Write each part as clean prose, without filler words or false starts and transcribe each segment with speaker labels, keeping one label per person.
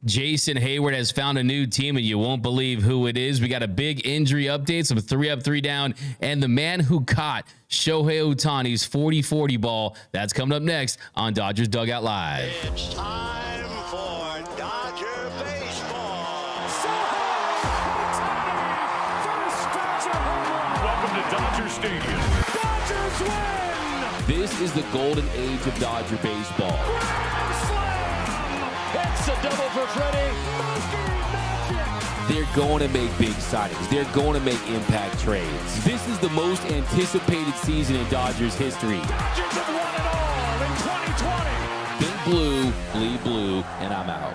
Speaker 1: Jayson Heyward has found a new team, and you won't believe who it is. We got a big injury update, some 3 up, 3 down, and the man who caught Shohei Ohtani's 40-40 ball. That's coming up next on Dodgers Dugout Live.
Speaker 2: It's time for Dodger baseball.
Speaker 3: Welcome to Dodger Stadium.
Speaker 4: Dodgers win!
Speaker 5: This is the golden age of Dodger baseball.
Speaker 4: Grand slam!
Speaker 5: It's a double for Freddie. They're going to make big signings. They're going to make impact trades. This is the most anticipated season in Dodgers history.
Speaker 4: Dodgers have won it all in 2020.
Speaker 5: Pink blue, bleed blue, and I'm out.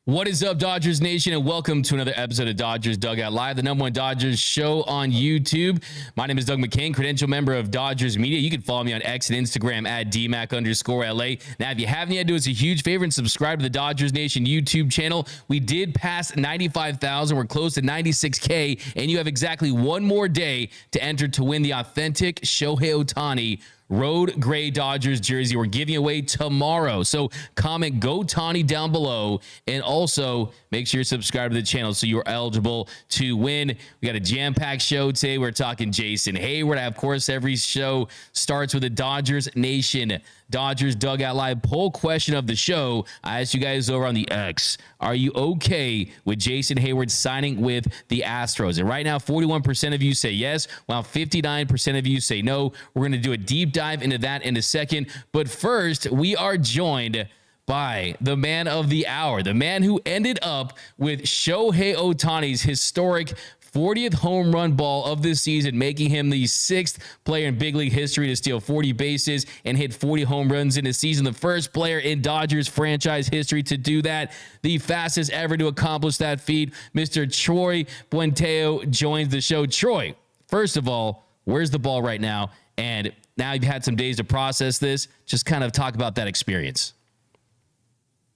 Speaker 1: What is up, Dodgers Nation, and welcome to another episode of Dodgers Dugout Live, the #1 Dodgers show on YouTube. My name is Doug McKain, credential member of Dodgers Media. You can follow me on X and Instagram at DMAC_LA. Now, if you haven't yet, do us a huge favor and subscribe to the Dodgers Nation YouTube channel. We did pass 95,000. We're close to 96K, and you have exactly one more day to enter to win the authentic Shohei Ohtani Road Gray Dodgers jersey. We're giving away tomorrow. So comment Go Tani down below, and also make sure you're subscribed to the channel so you're eligible to win. We got a jam-packed show today. We're talking Jayson Heyward. Of course, every show starts with a Dodgers Nation Dodgers Dugout Live poll question of the show. I asked you guys over on the X, are you okay with Jayson Heyward signing with the Astros? And right now, 41% of you say yes, while 59% of you say no. We're going to do a deep dive into that in a second. But first, we are joined by the man of the hour, the man who ended up with Shohei Ohtani's historic 40th home run ball of this season, making him the 6th player in big league history to steal 40 bases and hit 40 home runs in a season. The first player in Dodgers franchise history to do that. The fastest ever to accomplish that feat. Mr. Troy Buenteo joins the show. Troy, first of all, where's the ball right now? And now you've had some days to process this. Just kind of talk about that experience.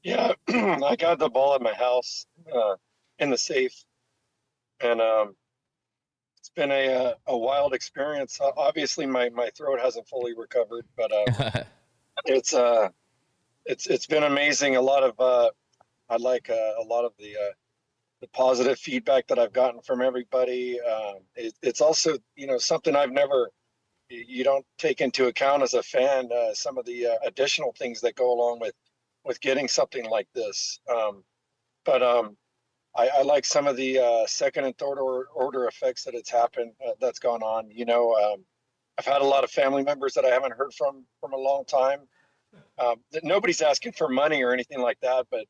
Speaker 6: Yeah, I got the ball at my house in the safe. And it's been a wild experience. Obviously, my throat hasn't fully recovered, but it's been amazing. A lot of I like a lot of the positive feedback that I've gotten from everybody. It's also something you don't take into account as a fan. Some of the additional things that go along with getting something like this, but. I like some of the second and third order effects that's gone on. I've had a lot of family members that I haven't heard from a long time. Nobody's asking for money or anything like that, but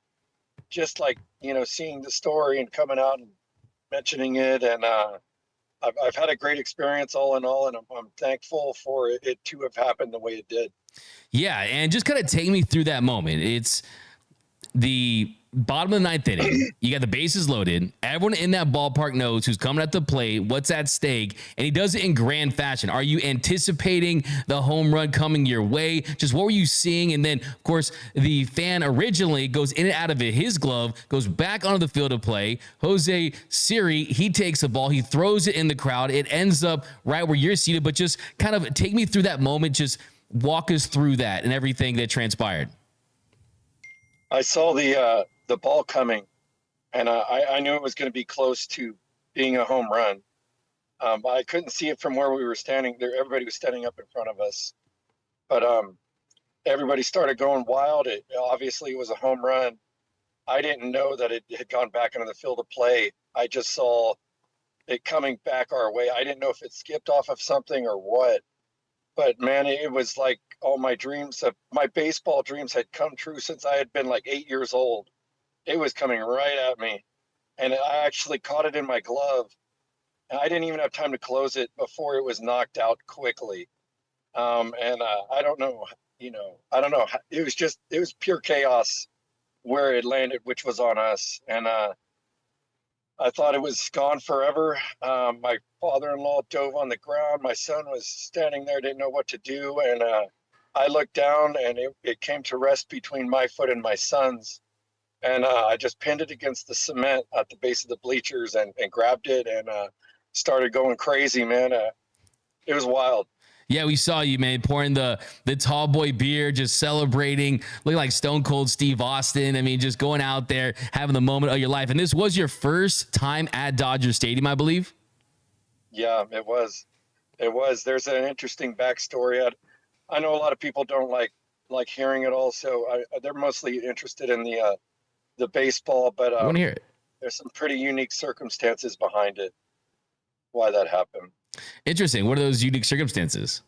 Speaker 6: just like, seeing the story and coming out and mentioning it. And I've had a great experience all in all, and I'm thankful for it to have happened the way it did.
Speaker 1: Yeah, and just kind of take me through that moment. It's the bottom of the 9th inning. You got the bases loaded. Everyone in that ballpark knows who's coming at the plate, what's at stake, and he does it in grand fashion. Are you anticipating the home run coming your way? Just what were you seeing? And then, of course, the fan originally goes in and out of his glove, goes back onto the field of play. Jose Siri, he takes the ball, he throws it in the crowd. It ends up right where you're seated, but just kind of take me through that moment. Just walk us through that and everything that transpired.
Speaker 6: I saw the ball coming, and I knew it was going to be close to being a home run. I couldn't see it from where we were standing there. Everybody was standing up in front of us, but everybody started going wild. It obviously was a home run. I didn't know that it had gone back into the field of play. I just saw it coming back our way. I didn't know if it skipped off of something or what. But man, it was like all my baseball dreams had come true since I had been like 8 years old. It was coming right at me, and I actually caught it in my glove. And I didn't even have time to close it before it was knocked out quickly. And I don't know, it was pure chaos where it landed, which was on us. And I thought it was gone forever. My father-in-law dove on the ground. My son was standing there, didn't know what to do. And I looked down, and it came to rest between my foot and my son's. And I just pinned it against the cement at the base of the bleachers and grabbed it and started going crazy, man. It was wild.
Speaker 1: Yeah, we saw you, man, pouring the tall boy beer, just celebrating, looking like Stone Cold Steve Austin. I mean, just going out there, having the moment of your life. And this was your first time at Dodger Stadium, I believe.
Speaker 6: Yeah, it was. It was. There's an interesting backstory. I know a lot of people don't like hearing it all, so they're mostly interested in the baseball, but
Speaker 1: I want to hear it.
Speaker 6: there's some pretty unique circumstances behind it, why that happened.
Speaker 1: Interesting. What are those unique circumstances?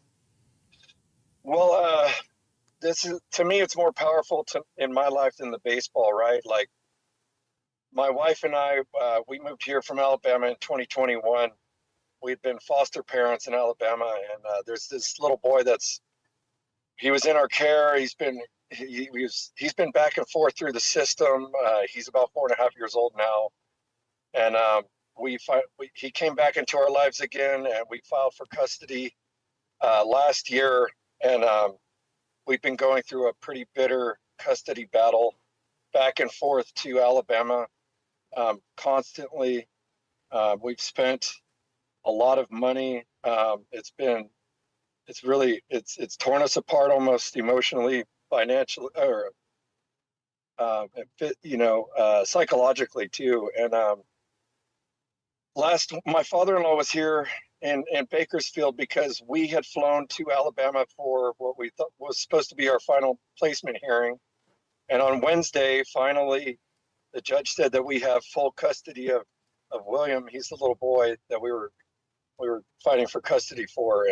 Speaker 6: Well, this is, to me, it's more powerful in my life than the baseball, right? Like, my wife and I, we moved here from Alabama in 2021. We'd been foster parents in Alabama, and there's this little boy he was in our care. He's been back and forth through the system. He's about 4.5 years old now, and he came back into our lives again, and we filed for custody last year, and we've been going through a pretty bitter custody battle back and forth to Alabama constantly. We've spent a lot of money. It's torn us apart almost emotionally, financially, or psychologically too. And my father-in-law was here in Bakersfield because we had flown to Alabama for what we thought was supposed to be our final placement hearing. And on Wednesday, finally, the judge said that we have full custody of William. He's the little boy that we were fighting for custody for.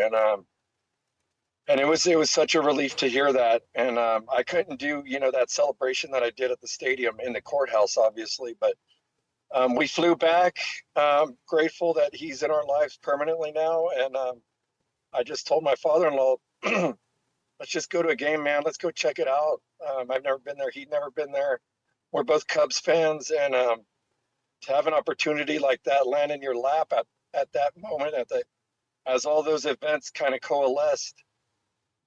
Speaker 6: And it was such a relief to hear that. And I couldn't do, that celebration that I did at the stadium in the courthouse, obviously, but we flew back, grateful that he's in our lives permanently now. And I just told my father-in-law, let's just go to a game, man. Let's go check it out. I've never been there. He'd never been there. We're both Cubs fans. And to have an opportunity like that land in your lap at that moment, as all those events kind of coalesced,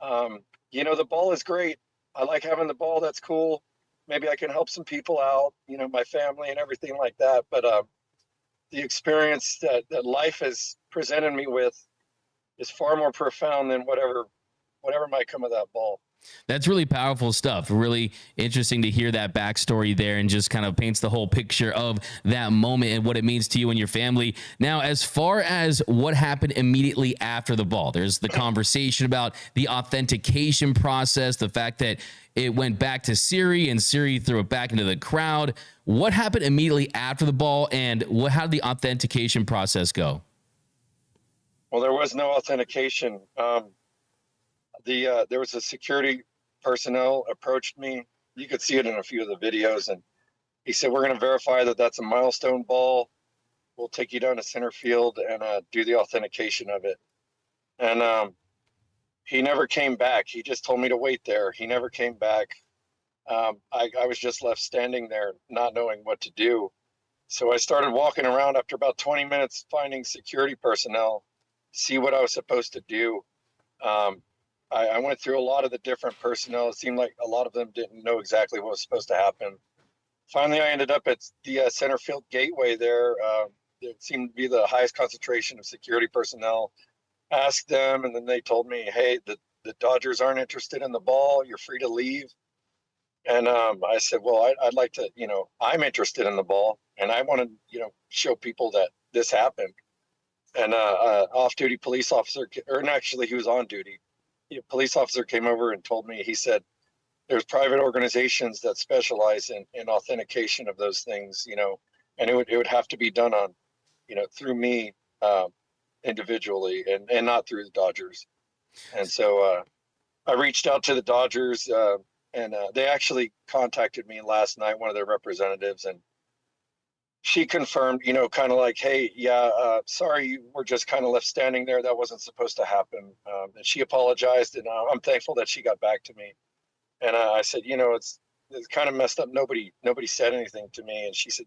Speaker 6: the ball is great. I like having the ball. That's cool. Maybe I can help some people out, my family and everything like that. But the experience that life has presented me with is far more profound than whatever might come of that ball.
Speaker 1: That's really powerful stuff. Really interesting to hear that backstory there, and just kind of paints the whole picture of that moment and what it means to you and your family. Now, as far as what happened immediately after the ball, there's the conversation about the authentication process, the fact that it went back to Siri and Siri threw it back into the crowd. What happened immediately after the ball, and how did the authentication process go?
Speaker 6: Well, there was no authentication. There was a security personnel approached me. You could see it in a few of the videos, and he said, "We're going to verify that that's a milestone ball. We'll take you down to center field and do the authentication of it." And he never came back. He just told me to wait there. He never came back. I was just left standing there, not knowing what to do. So I started walking around after about 20 minutes, finding security personnel, see what I was supposed to do. I went through a lot of the different personnel. It seemed like a lot of them didn't know exactly what was supposed to happen. Finally, I ended up at the center field gateway there. It seemed to be the highest concentration of security personnel. Asked them, and then they told me, "Hey, the Dodgers aren't interested in the ball. You're free to leave." And I said, "Well, I'd like to, I'm interested in the ball, and I want to, show people that this happened." And off-duty police officer, or actually, he was on duty. A police officer came over and told me, he said, "There's private organizations that specialize in authentication of those things, and it would have to be done on, through me individually and not through the Dodgers." And so I reached out to the Dodgers, and they actually contacted me last night, one of their representatives, and she confirmed, kind of like, "Hey, yeah, sorry, you were just kind of left standing there. That wasn't supposed to happen." And she apologized, and I'm thankful that she got back to me. And I said, it's kind of messed up. Nobody said anything to me. And she said,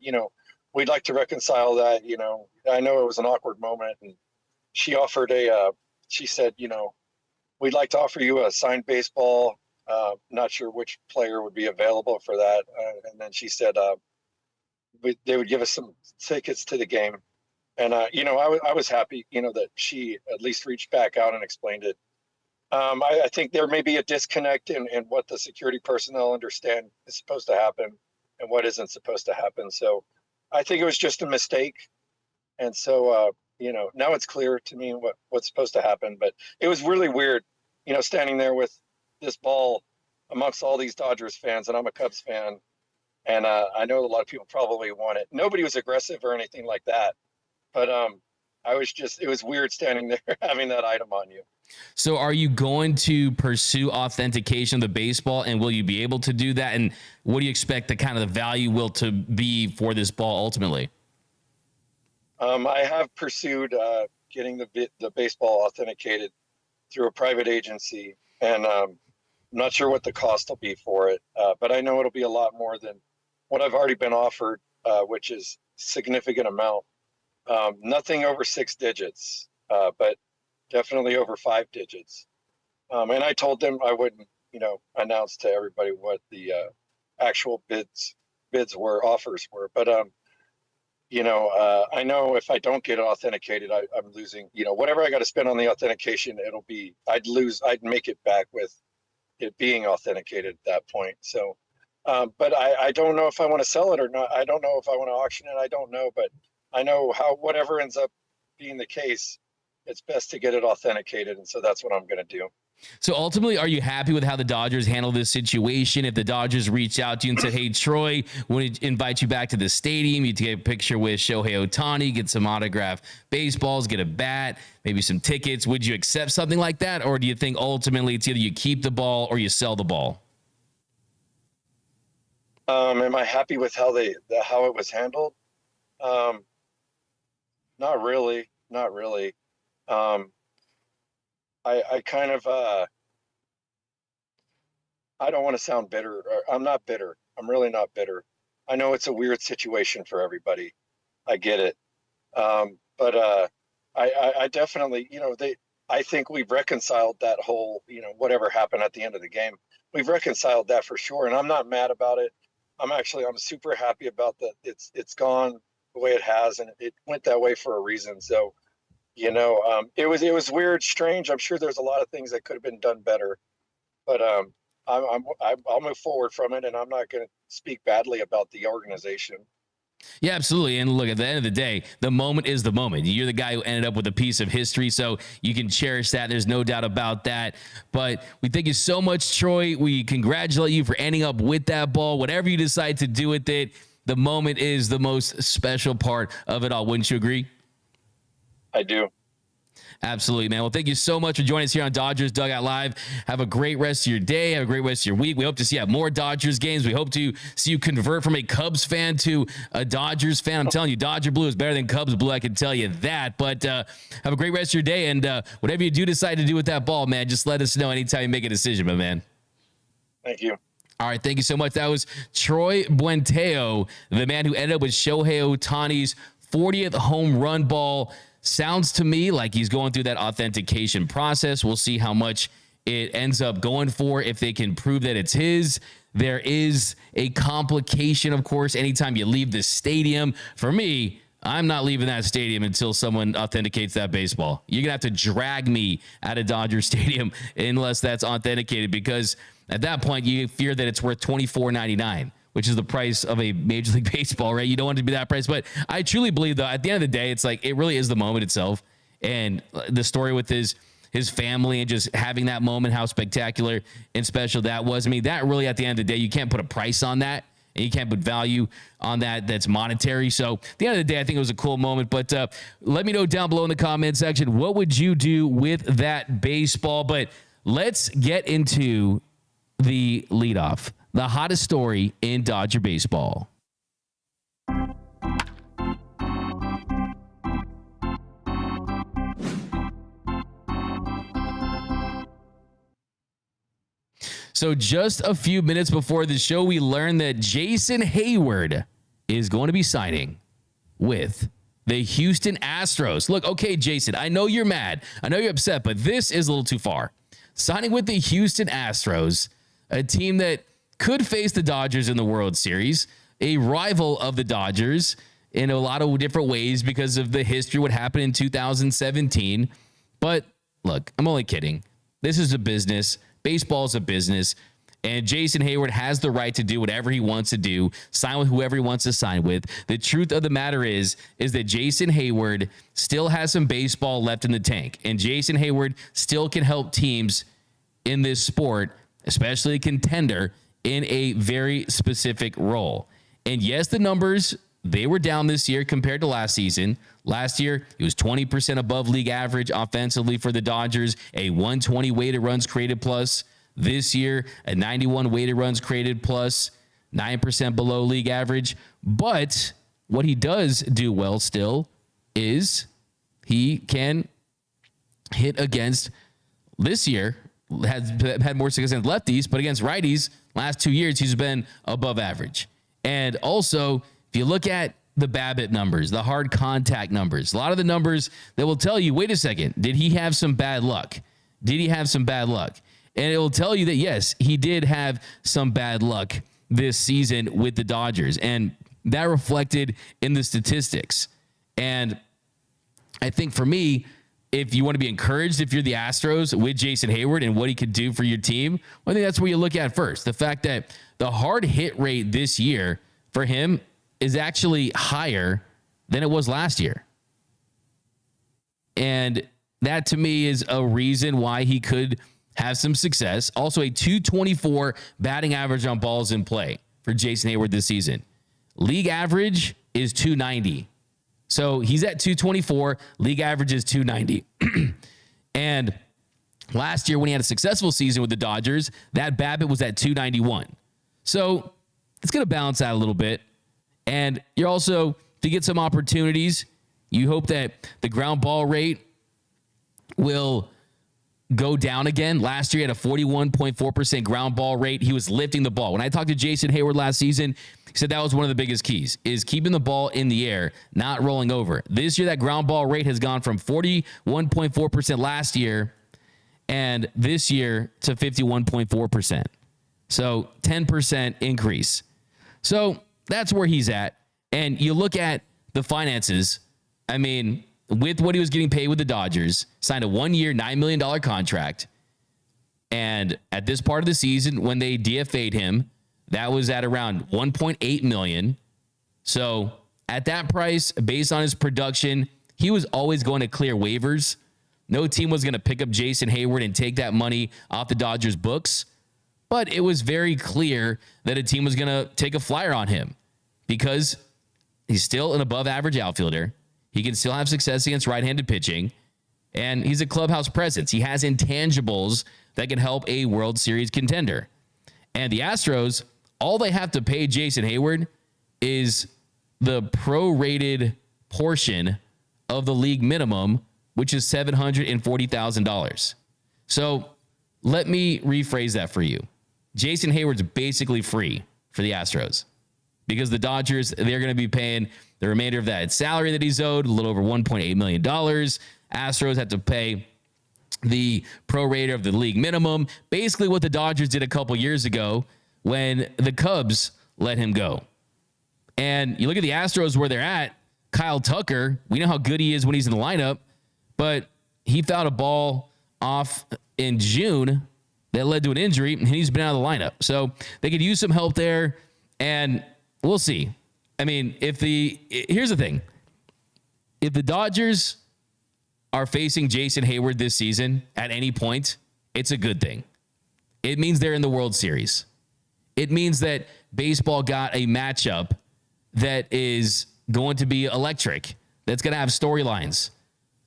Speaker 6: "We'd like to reconcile that. I know it was an awkward moment." And she offered she said, "We'd like to offer you a signed baseball. Not sure which player would be available for that." And then she said, they would give us some tickets to the game. And, I was happy, that she at least reached back out and explained it. I think there may be a disconnect in what the security personnel understand is supposed to happen and what isn't supposed to happen. So I think it was just a mistake. And so, now it's clear to me what's supposed to happen. But it was really weird, standing there with this ball amongst all these Dodgers fans, and I'm a Cubs fan. And I know a lot of people probably want it. Nobody was aggressive or anything like that. But it was weird standing there having that item on you.
Speaker 1: So are you going to pursue authentication of the baseball, and will you be able to do that? And what do you expect the kind of the value will to be for this ball ultimately?
Speaker 6: I have pursued getting the baseball authenticated through a private agency, and I'm not sure what the cost will be for it, but I know it'll be a lot more than what I've already been offered, which is significant amount. Nothing over 6 digits, but definitely over 5 digits. And I told them I wouldn't, announce to everybody what the actual bids were, offers were. But, I know if I don't get it authenticated, I'm losing, whatever I got to spend on the authentication, I'd make it back with it being authenticated at that point. So, but I don't know if I want to sell it or not. I don't know if I want to auction it. I don't know, but I know whatever ends up being the case, it's best to get it authenticated. And so that's what I'm going to do.
Speaker 1: So ultimately, are you happy with how the Dodgers handle this situation? If the Dodgers reached out to you and said, hey, Troy, we want to invite you back to the stadium, you take a picture with Shohei Ohtani, get some autographed baseballs, get a bat, maybe some tickets, would you accept something like that? Or do you think ultimately it's either you keep the ball or you sell the ball?
Speaker 6: Am I happy with how it was handled? Not really. I kind of, I don't want to sound bitter. I'm not bitter. I'm really not bitter. I know it's a weird situation for everybody. I get it. But I definitely, I think we've reconciled that whole, whatever happened at the end of the game. We've reconciled that for sure. And I'm not mad about it. I'm super happy about that. It's gone the way it has, and it went that way for a reason. So, it was weird, strange. I'm sure there's a lot of things that could have been done better, but I'll move forward from it, and I'm not going to speak badly about the organization.
Speaker 1: Yeah, absolutely. And look, at the end of the day, the moment is the moment. You're the guy who ended up with a piece of history, so you can cherish that. There's no doubt about that. But we thank you so much, Troy. We congratulate you for ending up with that ball. Whatever you decide to do with it, the moment is the most special part of it all. Wouldn't you agree?
Speaker 6: I do.
Speaker 1: Absolutely, man. Well, thank you so much for joining us here on Dodgers Dugout Live. Have a great rest of your day. Have a great rest of your week. We hope to see you at more Dodgers games. We hope to see you convert from a Cubs fan to a Dodgers fan. I'm telling you, Dodger Blue is better than Cubs Blue. I can tell you that. But have a great rest of your day. And whatever you do decide to do with that ball, man, just let us know anytime you make a decision, my man.
Speaker 6: Thank you.
Speaker 1: All right, thank you so much. That was Troy Buenteo, the man who ended up with Shohei Ohtani's 40th home run ball. Sounds to me like he's going through that authentication process. We'll see how much it ends up going for if they can prove that it's his. There is a complication, of course, anytime you leave the stadium. For me, I'm not leaving that stadium until someone authenticates that baseball. You're going to have to drag me out of Dodger Stadium unless that's authenticated, because at that point you fear that it's worth $24.99. which is the price of a Major League Baseball, right? You don't want it to be that price. But I truly believe, though, at the end of the day, it's like it really is the moment itself. And the story with his family and just having that moment, how spectacular and special that was. I mean, that really, at the end of the day, you can't put a price on that. And you can't put value on that that's monetary. So at the end of the day, I think it was a cool moment. But let me know down below in the comment section, what would you do with that baseball? But let's get into the leadoff. The hottest story in Dodger baseball. So just a few minutes before the show, we learned that Jayson Heyward is going to be signing with the Houston Astros. Look, okay, Jayson, I know you're mad. I know you're upset, but this is a little too far. Signing with the Houston Astros, a team that could face the Dodgers in the World Series, a rival of the Dodgers in a lot of different ways because of the history, what happened in 2017. But look, I'm only kidding. this is a business. Baseball is a business. And Jayson Heyward has the right to do whatever he wants to do, sign with whoever he wants to sign with. The truth of the matter is that Jayson Heyward still has some baseball left in the tank. And Jayson Heyward still can help teams in this sport, especially a contender, in a very specific role. And yes, the numbers, they were down this year compared to last season. Last year, he was 20% above league average offensively for the Dodgers, a 120 weighted runs created plus. This year, a 91 weighted runs created plus, 9% below league average. But what he does do well still is he can hit against, this year, has had more success against lefties, but against righties, last 2 years, he's been above average. And also, if you look at the BABIP numbers, the hard contact numbers, a lot of the numbers that will tell you, wait a second, did he have some bad luck? Did he have some bad luck? And it will tell you that, yes, he did have some bad luck this season with the Dodgers. And that reflected in the statistics. And I think for me, if you want to be encouraged, if you're the Astros with Jayson Heyward and what he could do for your team, I think that's where you look at first. The fact that the hard hit rate this year for him is actually higher than it was last year. And that to me is a reason why he could have some success. Also a 224 batting average on balls in play for Jayson Heyward this season. League average is 290. So he's at 224. League average is 290. And last year when he had a successful season with the Dodgers, that BABIP was at 291. So it's going to balance out a little bit. And you're also, to get some opportunities, you hope that the ground ball rate will go down again. Last year, he had a 41.4% ground ball rate. He was lifting the ball. When I talked to Jayson Heyward last season, he said that was one of the biggest keys, is keeping the ball in the air, not rolling over. This year, that ground ball rate has gone from 41.4% last year and this year to 51.4%. So 10% increase. So that's where he's at. And you look at the finances. I mean, with what he was getting paid with the Dodgers, signed a 1-year, $9 million contract. And at this part of the season, when they DFA'd him, that was at around $1.8 million. So at that price, based on his production, he was always going to clear waivers. No team was going to pick up Jayson Heyward and take that money off the Dodgers' books. But it was very clear that a team was going to take a flyer on him because he's still an above average outfielder. He can still have success against right-handed pitching, and he's a clubhouse presence. He has intangibles that can help a World Series contender. And the Astros, all they have to pay Jayson Heyward is the prorated portion of the league minimum, which is $740,000. So let me rephrase that for you. Jayson Heyward's basically free for the Astros because the Dodgers, they're going to be paying the remainder of that salary that he's owed, a little over $1.8 million. Astros have to pay the prorator of the league minimum, basically what the Dodgers did a couple years ago when the Cubs let him go. And you look at the Astros where they're at, Kyle Tucker, we know how good he is when he's in the lineup, but he fouled a ball off in June that led to an injury, and he's been out of the lineup. So they could use some help there, and we'll see. I mean, here's the thing. If the Dodgers are facing Jayson Heyward this season at any point, it's a good thing. It means they're in the World Series. It means that baseball got a matchup that is going to be electric, that's going to have storylines,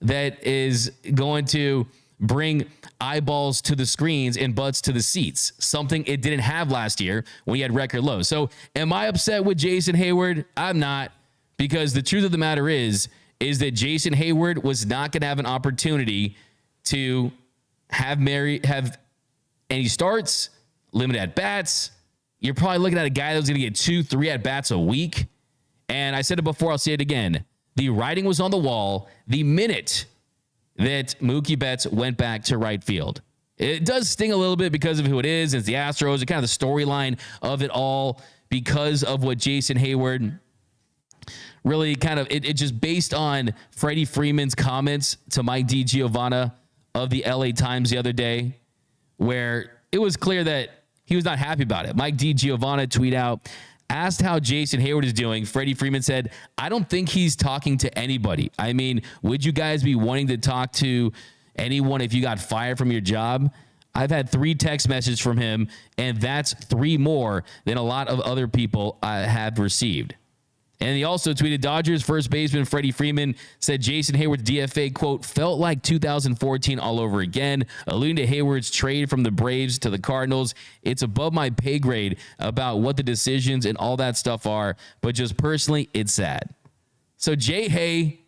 Speaker 1: that is going to bring eyeballs to the screens and butts to the seats, something it didn't have last year when he had record lows. So am I upset with Jayson Heyward? I'm not, because the truth of the matter is that Jayson Heyward was not going to have an opportunity to have any starts, limited at bats. You're probably looking at a guy that was going to get 2-3 at bats a week. And I said it before, I'll say it again. The writing was on the wall the minute that Mookie Betts went back to right field. It does sting a little bit because of who it is. It's the Astros, and kind of the storyline of it all because of what Jayson Heyward really kind of, it just based on Freddie Freeman's comments to Mike DiGiovanna of the LA Times the other day. where it was clear that he was not happy about it. Mike DiGiovanna tweet out, asked how Jayson Heyward is doing. Freddie Freeman said, I don't think he's talking to anybody. I mean, would you guys be wanting to talk to anyone if you got fired from your job? I've had 3 text messages from him, and that's 3 more than a lot of other people have received. And he also tweeted, Dodgers first baseman Freddie Freeman said Jayson Heyward's DFA, quote, felt like 2014 all over again, alluding to Heyward's trade from the Braves to the Cardinals. It's above my pay grade about what the decisions and all that stuff are, but just personally, it's sad. So Jay Hay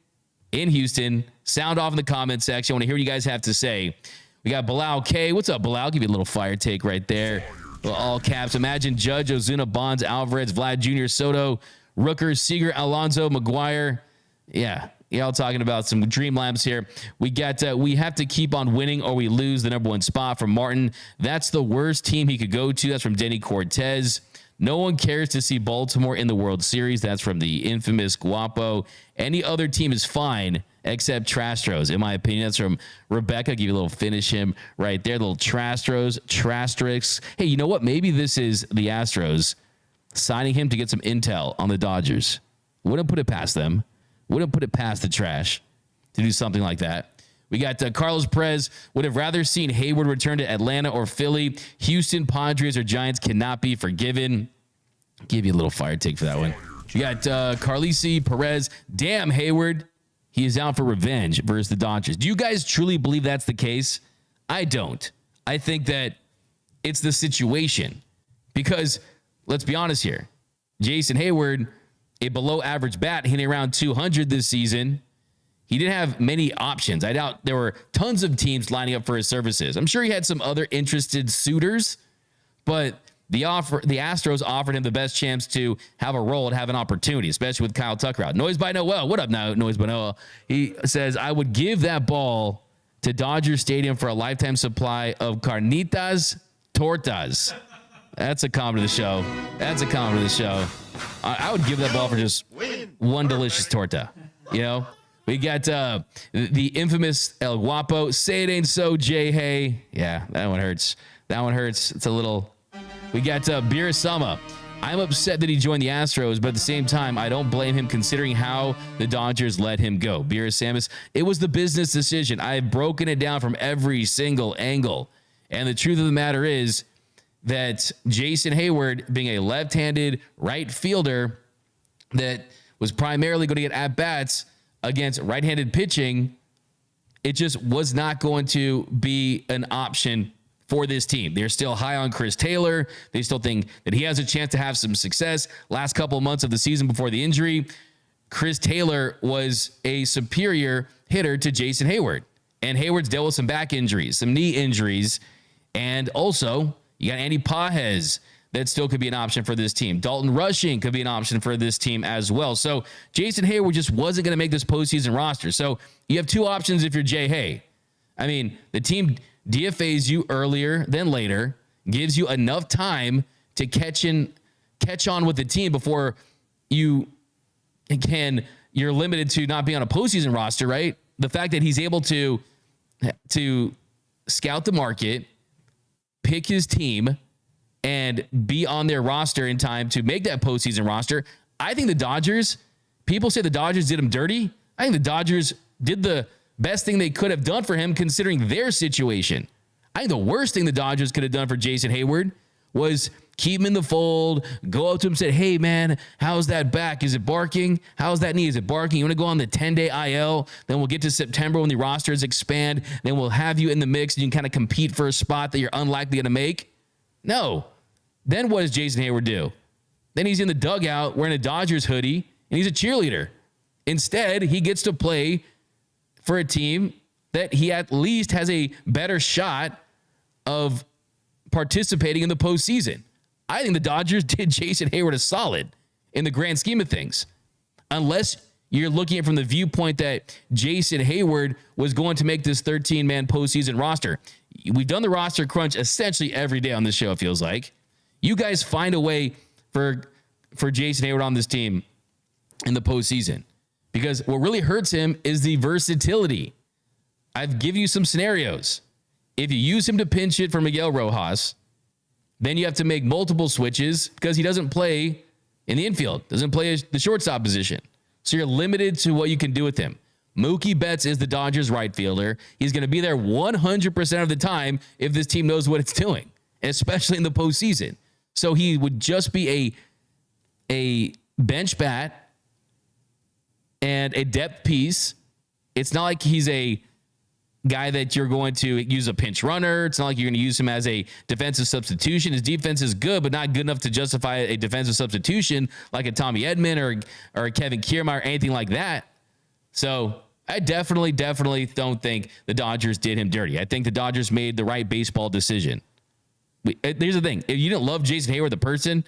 Speaker 1: in Houston, sound off in the comment section. I want to hear what you guys have to say. We got Bilal K. What's up, Bilal? I'll give you a little fire take right there. All caps. Imagine Judge, Ozuna, Bonds, Alvarez, Vlad Jr., Soto, Rooker, Seager, Alonso, McGuire. Yeah, y'all talking about some dream labs here. We have to keep on winning or we lose the number 1 spot from Martin. That's the worst team he could go to. That's from Denny Cortez. No one cares to see Baltimore in the World Series. That's from the infamous Guapo. Any other team is fine except Trastros, in my opinion. That's from Rebecca. Give you a little finish him right there. Little Trastrix. Hey, you know what? Maybe this is the Astros signing him to get some intel on the Dodgers. Wouldn't put it past them. Wouldn't put it past the trash to do something like that. We got Carlos Perez. Would have rather seen Heyward return to Atlanta or Philly. Houston, Padres, or Giants cannot be forgiven. Give you a little fire take for that one. We got Carlisi, Perez. Damn, Heyward. He is out for revenge versus the Dodgers. Do you guys truly believe that's the case? I don't. I think that it's the situation. Because, let's be honest here. Jayson Heyward, a below average bat, hitting around 200 this season. He didn't have many options. I doubt there were tons of teams lining up for his services. I'm sure he had some other interested suitors, but the Astros offered him the best chance to have a role and have an opportunity, especially with Kyle Tucker out. Noise by Noel. What up now, Noise by Noel? He says, I would give that ball to Dodger Stadium for a lifetime supply of carnitas tortas. That's a comment of the show. That's a comment of the show. I would give that ball for just one delicious torta. You know? We got the infamous El Guapo. Say it ain't so, Jay Hay. Yeah, that one hurts. That one hurts. It's a little... We got Birasama. I'm upset that he joined the Astros, but at the same time, I don't blame him considering how the Dodgers let him go. Birasamus, it was the business decision. I've broken it down from every single angle. And the truth of the matter is that Jayson Heyward, being a left-handed right fielder that was primarily going to get at-bats against right-handed pitching, it just was not going to be an option for this team. They're still high on Chris Taylor. They still think that he has a chance to have some success. Last couple of months of the season before the injury, Chris Taylor was a superior hitter to Jayson Heyward. And Heyward's dealt with some back injuries, some knee injuries. And also, you got Andy Pajes that still could be an option for this team. Dalton Rushing could be an option for this team as well. So Jayson Heyward just wasn't going to make this postseason roster. So you have 2 options if you're Jay Hay. I mean, the team DFAs you earlier than later, gives you enough time to catch on with the team before you're limited to not being on a postseason roster, right? The fact that he's able to scout the market, pick his team, and be on their roster in time to make that postseason roster. I think the Dodgers, people say the Dodgers did him dirty. I think the Dodgers did the best thing they could have done for him considering their situation. I think the worst thing the Dodgers could have done for Jayson Heyward was keep him in the fold, go up to him and say, hey, man, how's that back? Is it barking? How's that knee? Is it barking? You want to go on the 10-day IL? Then we'll get to September when the rosters expand. Then we'll have you in the mix and you can kind of compete for a spot that you're unlikely going to make. No. Then what does Jayson Heyward do? Then he's in the dugout wearing a Dodgers hoodie and he's a cheerleader. Instead, he gets to play for a team that he at least has a better shot of participating in the postseason. I think the Dodgers did Jayson Heyward a solid in the grand scheme of things. Unless you're looking at it from the viewpoint that Jayson Heyward was going to make this 13-man postseason roster. We've done the roster crunch essentially every day on this show, it feels like. You guys find a way for Jayson Heyward on this team in the postseason. Because what really hurts him is the versatility. I've given you some scenarios. if you use him to pinch hit for Miguel Rojas, then you have to make multiple switches because he doesn't play in the infield, doesn't play the shortstop position. So you're limited to what you can do with him. Mookie Betts is the Dodgers right fielder. He's going to be there 100% of the time if this team knows what it's doing, especially in the postseason. So he would just be a bench bat and a depth piece. It's not like he's a guy that you're going to use a pinch runner. It's not like you're going to use him as a defensive substitution. His defense is good, but not good enough to justify a defensive substitution like a Tommy Edman or a Kevin Kiermaier or anything like that. So I definitely don't think the Dodgers did him dirty. I think the Dodgers made the right baseball decision. Here's the thing. If you didn't love Jayson Heyward, the person,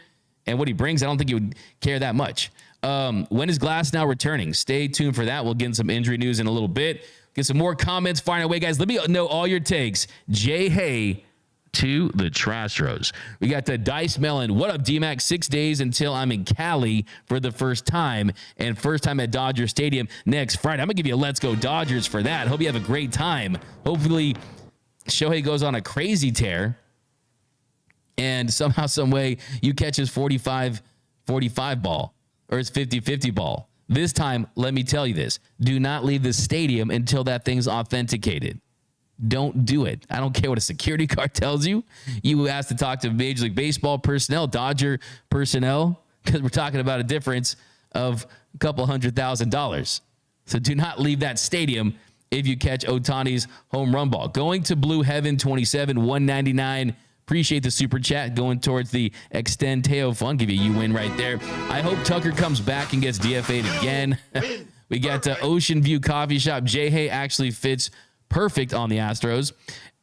Speaker 1: and what he brings, I don't think you would care that much. When is Glass now returning? Stay tuned for that. We'll get some injury news in a little bit. Get some more comments firing away, guys. Let me know all your takes. Jay Hay to the Astros. We got the Dice Melon. What up, DMAC? 6 days until I'm in Cali for the first time, and first time at Dodger Stadium next Friday. I'm going to give you a Let's Go Dodgers for that. Hope you have a great time. Hopefully, Shohei goes on a crazy tear, and somehow, some way, you catch his 45-45 ball or his 50-50 ball. This time, let me tell you this. Do not leave the stadium until that thing's authenticated. Don't do it. I don't care what a security card tells you. You ask to talk to Major League Baseball personnel, Dodger personnel, because we're talking about a difference of a couple $100,000. So do not leave that stadium if you catch Ohtani's home run ball. Going to Blue Heaven 27, 199. Appreciate the super chat going towards the Extend Teo Fund. Give you a win right there. I hope Tucker comes back and gets DFA'd again. We got Ocean View Coffee Shop. Jay Hay actually fits perfect on the Astros.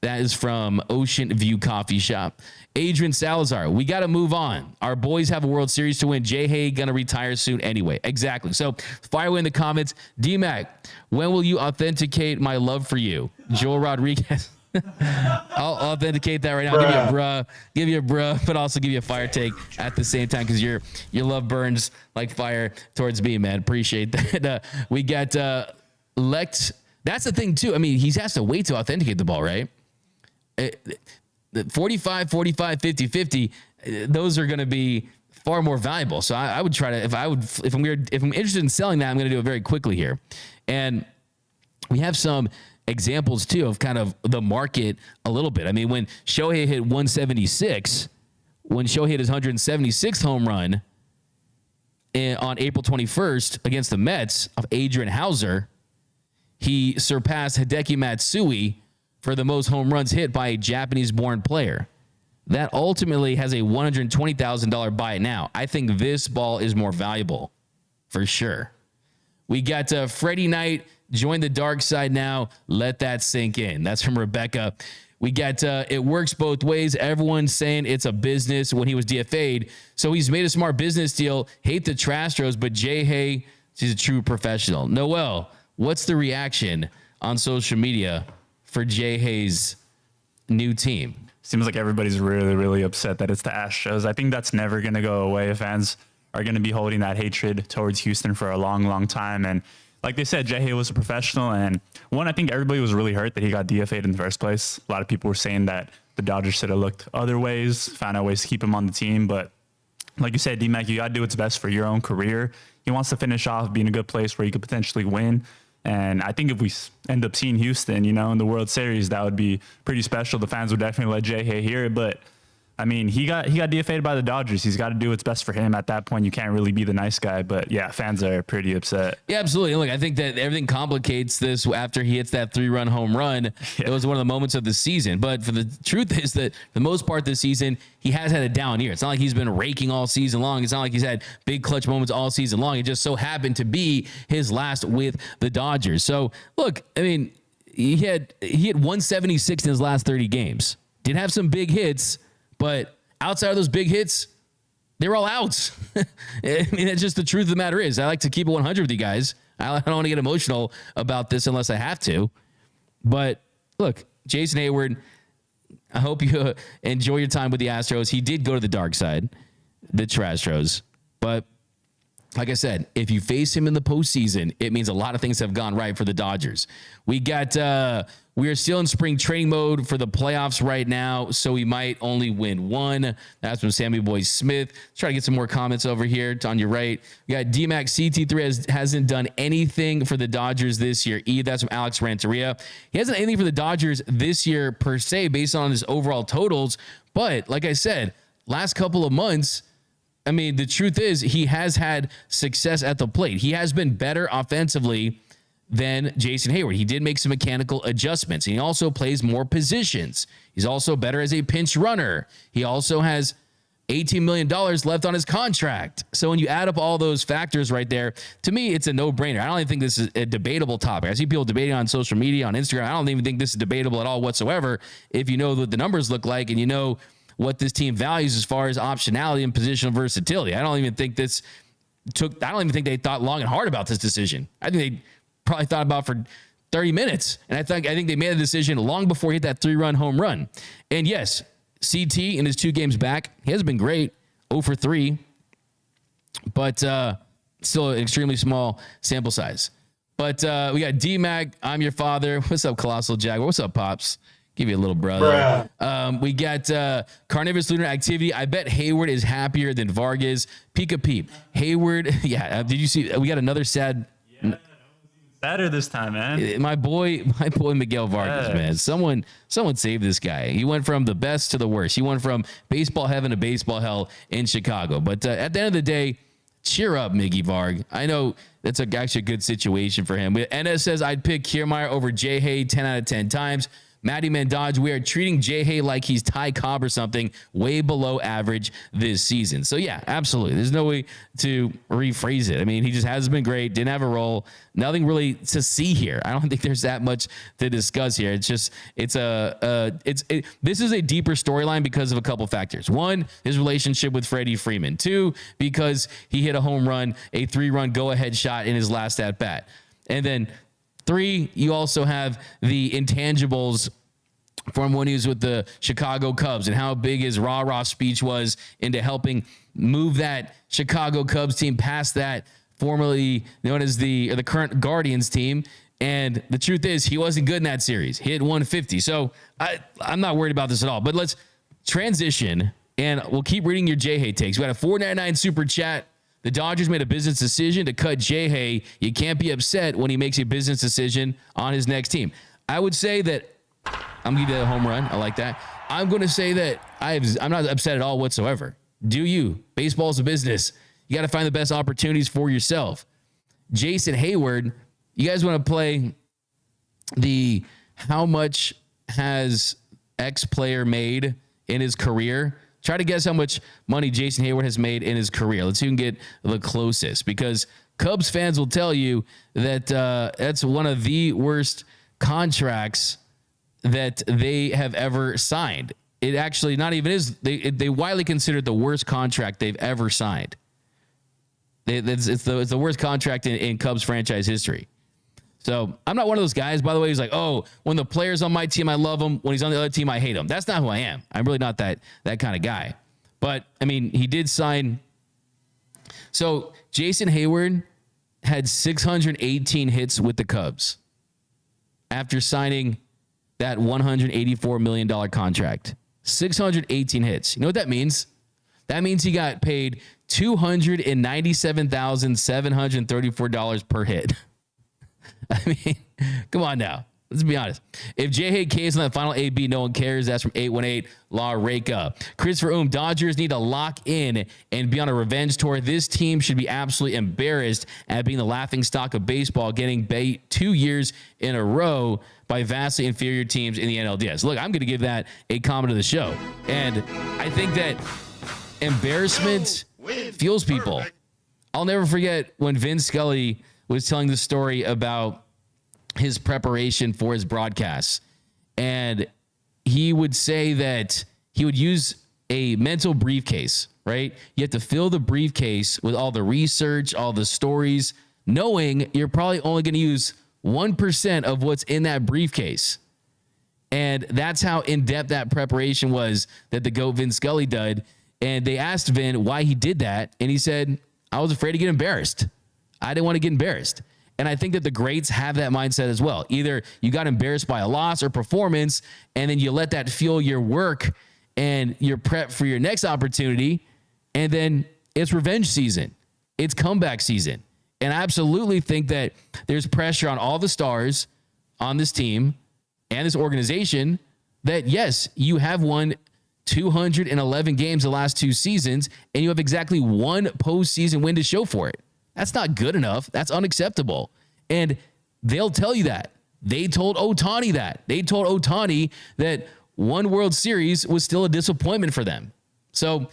Speaker 1: That is from Ocean View Coffee Shop. Adrian Salazar, we got to move on. Our boys have a World Series to win. Jay Hay going to retire soon anyway. Exactly. So fire away in the comments. DMAC, when will you authenticate my love for you? Joel Rodriguez. I'll authenticate that right now. Give you a bruh, but also give you a fire take at the same time because your love burns like fire towards me, man. Appreciate that. We got Lex. That's the thing too. I mean, he has to wait to authenticate the ball, right? 45, 50, 50. Those are going to be far more valuable. So I would try to, if I'm interested in selling that, I'm going to do it very quickly here. And we have some examples too of kind of the market a little bit. I mean, when Shohei hit 176, when Shohei hit his 176th home run on April 21st against the Mets of Adrian Hauser, he surpassed Hideki Matsui for the most home runs hit by a Japanese-born player. That ultimately has a $120,000 buy now. I think this ball is more valuable for sure. We got Freddie Knight. Join the dark side now. Let that sink in. That's from Rebecca. We got it works both ways. Everyone's saying it's a business when he was DFA'd. So he's made a smart business deal. Hate the Astros, but Jay Hay, he's a true professional. Noel, what's the reaction on social media for Jay Hay's new team?
Speaker 7: Seems like everybody's really, really upset that it's the Astros. I think that's never going to go away. Fans are going to be holding that hatred towards Houston for a long, long time. And like they said, Jay Hay was a professional. And one, I think everybody was really hurt that he got DFA'd in the first place. A lot of people were saying that the Dodgers should have looked other ways, found out ways to keep him on the team. But like you said, DMAC, you got to do what's best for your own career. He wants to finish off, be in a good place where he could potentially win. And I think if we end up seeing Houston, in the World Series, that would be pretty special. The fans would definitely let Jay Hay hear it. But I mean, he got DFA'd by the Dodgers. He's got to do what's best for him. At that point, you can't really be the nice guy. But yeah, fans are pretty upset.
Speaker 1: Yeah, absolutely. Look, I think that everything complicates this after he hits that 3-run home run. Yeah. It was one of the moments of the season. But for the truth is that for the most part this season, he has had a down year. It's not like he's been raking all season long. It's not like he's had big clutch moments all season long. It just so happened to be his last with the Dodgers. So look, I mean, he hit 176 in his last 30 games. Did have some big hits, but outside of those big hits, they were all outs. I mean, that's just the truth of the matter is. I like to keep it 100 with you guys. I don't want to get emotional about this unless I have to. But look, Jayson Heyward, I hope you enjoy your time with the Astros. He did go to the dark side, the Astros. But like I said, if you face him in the postseason, it means a lot of things have gone right for the Dodgers. We are still in spring training mode for the playoffs right now, so we might only win one. That's from Sammy Boy Smith. Let's try to get some more comments over here. On your right, we got DMAC CT3 hasn't done anything for the Dodgers this year either. That's from Alex Ranteria. He hasn't done anything for the Dodgers this year per se, based on his overall totals. But like I said, last couple of months, I mean, the truth is he has had success at the plate. He has been better offensively than Jayson Heyward. He did make some mechanical adjustments. And he also plays more positions. He's also better as a pinch runner. He also has $18 million left on his contract. So when you add up all those factors right there, to me, it's a no-brainer. I don't even think this is a debatable topic. I see people debating on social media, on Instagram. I don't even think this is debatable at all whatsoever if you know what the numbers look like and you know what this team values as far as optionality and positional versatility. I don't even think they thought long and hard about this decision. I think they probably thought about it for 30 minutes. And I think they made a decision long before he hit that 3-run home run. And yes, CT in his 2 games back, he has been great, 0 for 3, but still an extremely small sample size. But we got DMAC, I'm your father. What's up, Colossal Jaguar? What's up, Pops? Give you a little brother. We got Carnivorous Lunar Activity. I bet Heyward is happier than Vargas. Pika Peep. Heyward, yeah. Did you see? We got another sad.
Speaker 7: Sadder this time, man.
Speaker 1: My boy Miguel Vargas, man. Someone saved this guy. He went from the best to the worst. He went from baseball heaven to baseball hell in Chicago. But at the end of the day, cheer up, Miggy Varg. I know that's actually a good situation for him. NS says I'd pick Kiermaier over J. Hay 10 out of 10 times. Matty Man Dodge, we are treating J. Hay like he's Ty Cobb or something, way below average this season. So, yeah, absolutely. There's no way to rephrase it. I mean, he just hasn't been great, didn't have a role, nothing really to see here. I don't think there's that much to discuss here. It's just, this is a deeper storyline because of a couple factors. One, his relationship with Freddie Freeman. Two, because he hit a home run, a 3-run go-ahead shot in his last at-bat. And then 3, you also have the intangibles from when he was with the Chicago Cubs and how big his rah-rah speech was into helping move that Chicago Cubs team past that formerly known as the current Guardians team. And the truth is he wasn't good in that series. He hit 150. So I'm not worried about this at all. But let's transition, and we'll keep reading your J-Hay takes. We got a $4.99 super chat. The Dodgers made a business decision to cut J-Hay. You can't be upset when he makes a business decision on his next team. I would say that I'm going to give you a home run. I like that. I'm going to say that I'm not upset at all whatsoever. Do you? Baseball is a business. You got to find the best opportunities for yourself. Jayson Heyward, you guys want to play the how much has X player made in his career? Try to guess how much money Jayson Heyward has made in his career. Let's see who can get the closest, because Cubs fans will tell you that that's one of the worst contracts that they have ever signed. It actually not even is. They widely consider it the worst contract they've ever signed. It's the worst contract in Cubs franchise history. So I'm not one of those guys, by the way, who's like, oh, when the player's on my team, I love him. When he's on the other team, I hate him. That's not who I am. I'm really not that kind of guy. But, I mean, he did sign. So Jayson Heyward had 618 hits with the Cubs after signing that $184 million contract. 618 hits. You know what that means? That means he got paid $297,734 per hit. I mean, come on now. Let's be honest. If J. K is on that final AB, no one cares. That's from 818 La Reka. Christopher Dodgers need to lock in and be on a revenge tour. This team should be absolutely embarrassed at being the laughing stock of baseball, getting bait 2 years in a row by vastly inferior teams in the NLDS. Look, I'm going to give that a comment of the show. And I think that embarrassment fuels people. I'll never forget when Vin Scully was telling the story about his preparation for his broadcasts. And he would say that he would use a mental briefcase, right? You have to fill the briefcase with all the research, all the stories, knowing you're probably only going to use 1% of what's in that briefcase. And that's how in-depth that preparation was that the GOAT Vin Scully did. And they asked Vin why he did that. And he said, I was afraid to get embarrassed. I didn't want to get embarrassed. And I think that the greats have that mindset as well. Either you got embarrassed by a loss or performance, and then you let that fuel your work and your prep for your next opportunity. And then it's revenge season. It's comeback season. And I absolutely think that there's pressure on all the stars on this team and this organization that, yes, you have won 211 games the last 2 seasons, and you have exactly 1 postseason win to show for it. That's not good enough. That's unacceptable. And they'll tell you that. They told Ohtani that. They told Ohtani that 1 World Series was still a disappointment for them. So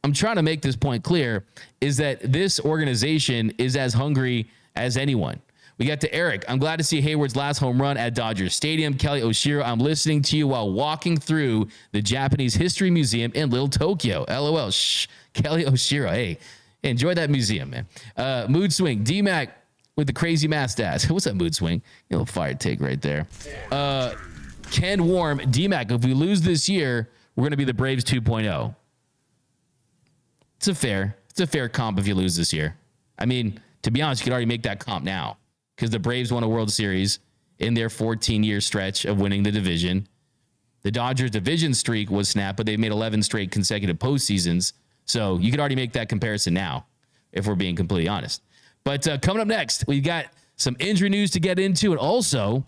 Speaker 1: I'm trying to make this point clear, is that this organization is as hungry as anyone. We got to Eric. I'm glad to see Heyward's last home run at Dodgers Stadium. Kelly Oshiro, I'm listening to you while walking through the Japanese History Museum in Little Tokyo. LOL. Shh. Kelly Oshiro. Hey, enjoy that museum, man. Mood swing. DMAC with the crazy mustache. What's that mood swing? You know, fire take right there. Ken Warm. DMAC, if we lose this year, we're going to be the Braves 2.0. It's a fair comp if you lose this year. I mean, to be honest, you could already make that comp now because the Braves won a World Series in their 14-year stretch of winning the division. The Dodgers division streak was snapped, but they've made 11 straight consecutive postseasons. So you could already make that comparison now, if we're being completely honest. But coming up next, we've got some injury news to get into, and also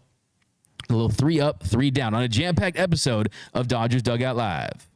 Speaker 1: a little 3 up, 3 down on a jam-packed episode of Dodgers Dugout Live.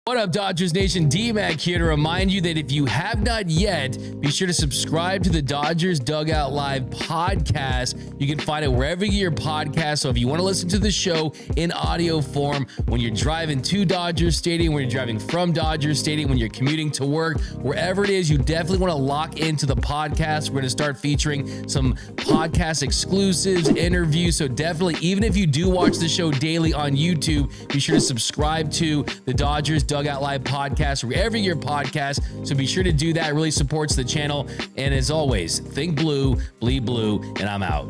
Speaker 1: What up, Dodgers Nation? DMAC here to remind you that if you have not yet, be sure to subscribe to the Dodgers Dugout Live podcast. You can find it wherever you get your podcast. So if you want to listen to the show in audio form, when you're driving to Dodger Stadium, when you're driving from Dodger Stadium, when you're commuting to work, wherever it is, you definitely want to lock into the podcast. We're going to start featuring some podcast exclusives, interviews. So definitely, even if you do watch the show daily on YouTube, be sure to subscribe to the Dodgers Dugout Live podcast, wherever your podcast. So be sure to do that. It really supports the channel. And as always, think blue, bleed blue, and I'm out.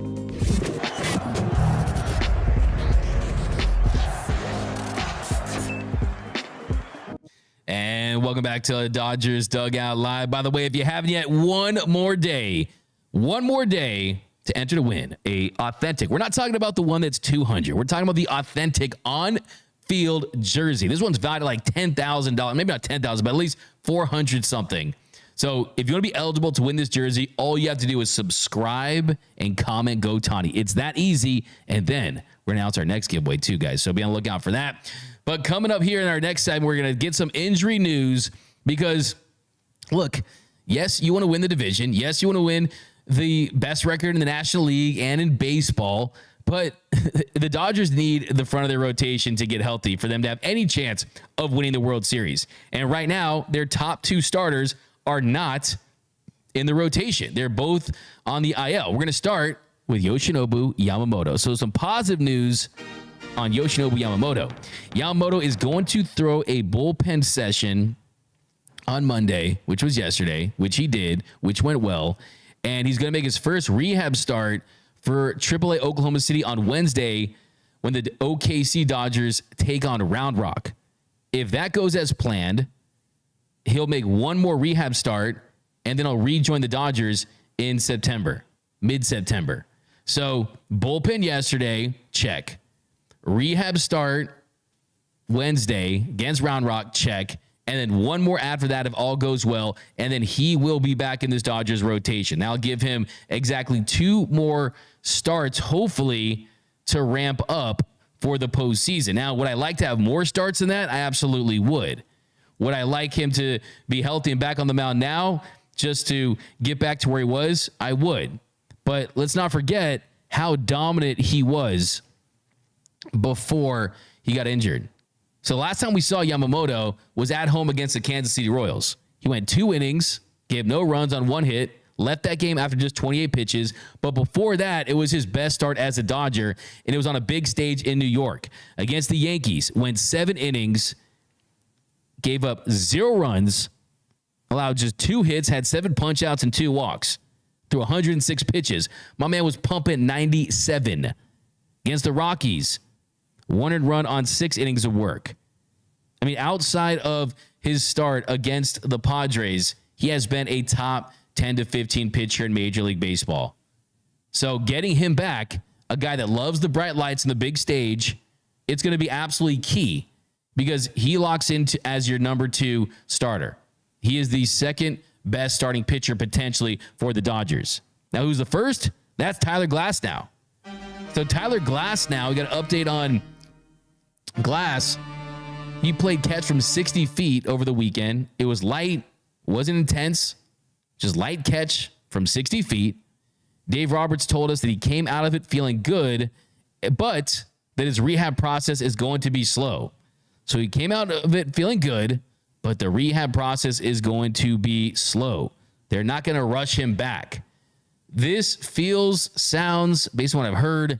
Speaker 1: And welcome back to Dodgers Dugout Live. By the way, if you haven't yet, one more day to enter to win a authentic. We're not talking about the one that's 200. We're talking about the authentic on-field jersey. This one's valued at like $10,000, maybe not 10,000, but at least 400 something. So if you want to be eligible to win this jersey, all you have to do is subscribe and comment Go Ohtani. It's that easy. And then we're going to announce our next giveaway too, guys. So be on the lookout for that. But coming up here in our next segment, we're going to get some injury news because, look, yes, you want to win the division. Yes, you want to win the best record in the National League and in baseball. But the Dodgers need the front of their rotation to get healthy for them to have any chance of winning the World Series. And right now, their top 2 starters are not in the rotation. They're both on the IL. We're going to start with Yoshinobu Yamamoto. So some positive news on Yoshinobu Yamamoto. Yamamoto is going to throw a bullpen session on Monday, which was yesterday, which he did, which went well. And he's going to make his first rehab start for AAA Oklahoma City on Wednesday when the OKC Dodgers take on Round Rock. If that goes as planned, he'll make one more rehab start, and then he'll rejoin the Dodgers in September, mid-September. So bullpen yesterday, check. Rehab start Wednesday against Round Rock, check. And then one more after that if all goes well, and then he will be back in this Dodgers rotation. That'll give him exactly 2 more starts, hopefully, to ramp up for the postseason. Now, would I like to have more starts than that? I absolutely would. Would I like him to be healthy and back on the mound now just to get back to where he was? I would. But let's not forget how dominant he was before he got injured. So last time we saw Yamamoto was at home against the Kansas City Royals. He went 2 innings, gave no runs on 1 hit, left that game after just 28 pitches. But before that, it was his best start as a Dodger, and it was on a big stage in New York against the Yankees. Went 7 innings, gave up 0 runs, allowed just 2 hits, had 7 punch-outs and 2 walks through 106 pitches. My man was pumping 97 against the Rockies. 1 earned run on 6 innings of work. I mean, outside of his start against the Padres, he has been a top 10 to 15 pitcher in Major League Baseball. So getting him back, a guy that loves the bright lights and the big stage, it's going to be absolutely key because he locks into as your number 2 starter. He is the second best starting pitcher potentially for the Dodgers. Now, who's the first? That's Tyler Glasnow. So Tyler Glasnow, we got an update on Glass. He played catch from 60 feet over the weekend. It was light, wasn't intense, just light catch from 60 feet. Dave Roberts told us that he came out of it feeling good, but that his rehab process is going to be slow. So he came out of it feeling good, but the rehab process is going to be slow. They're not going to rush him back. This sounds, based on what I've heard,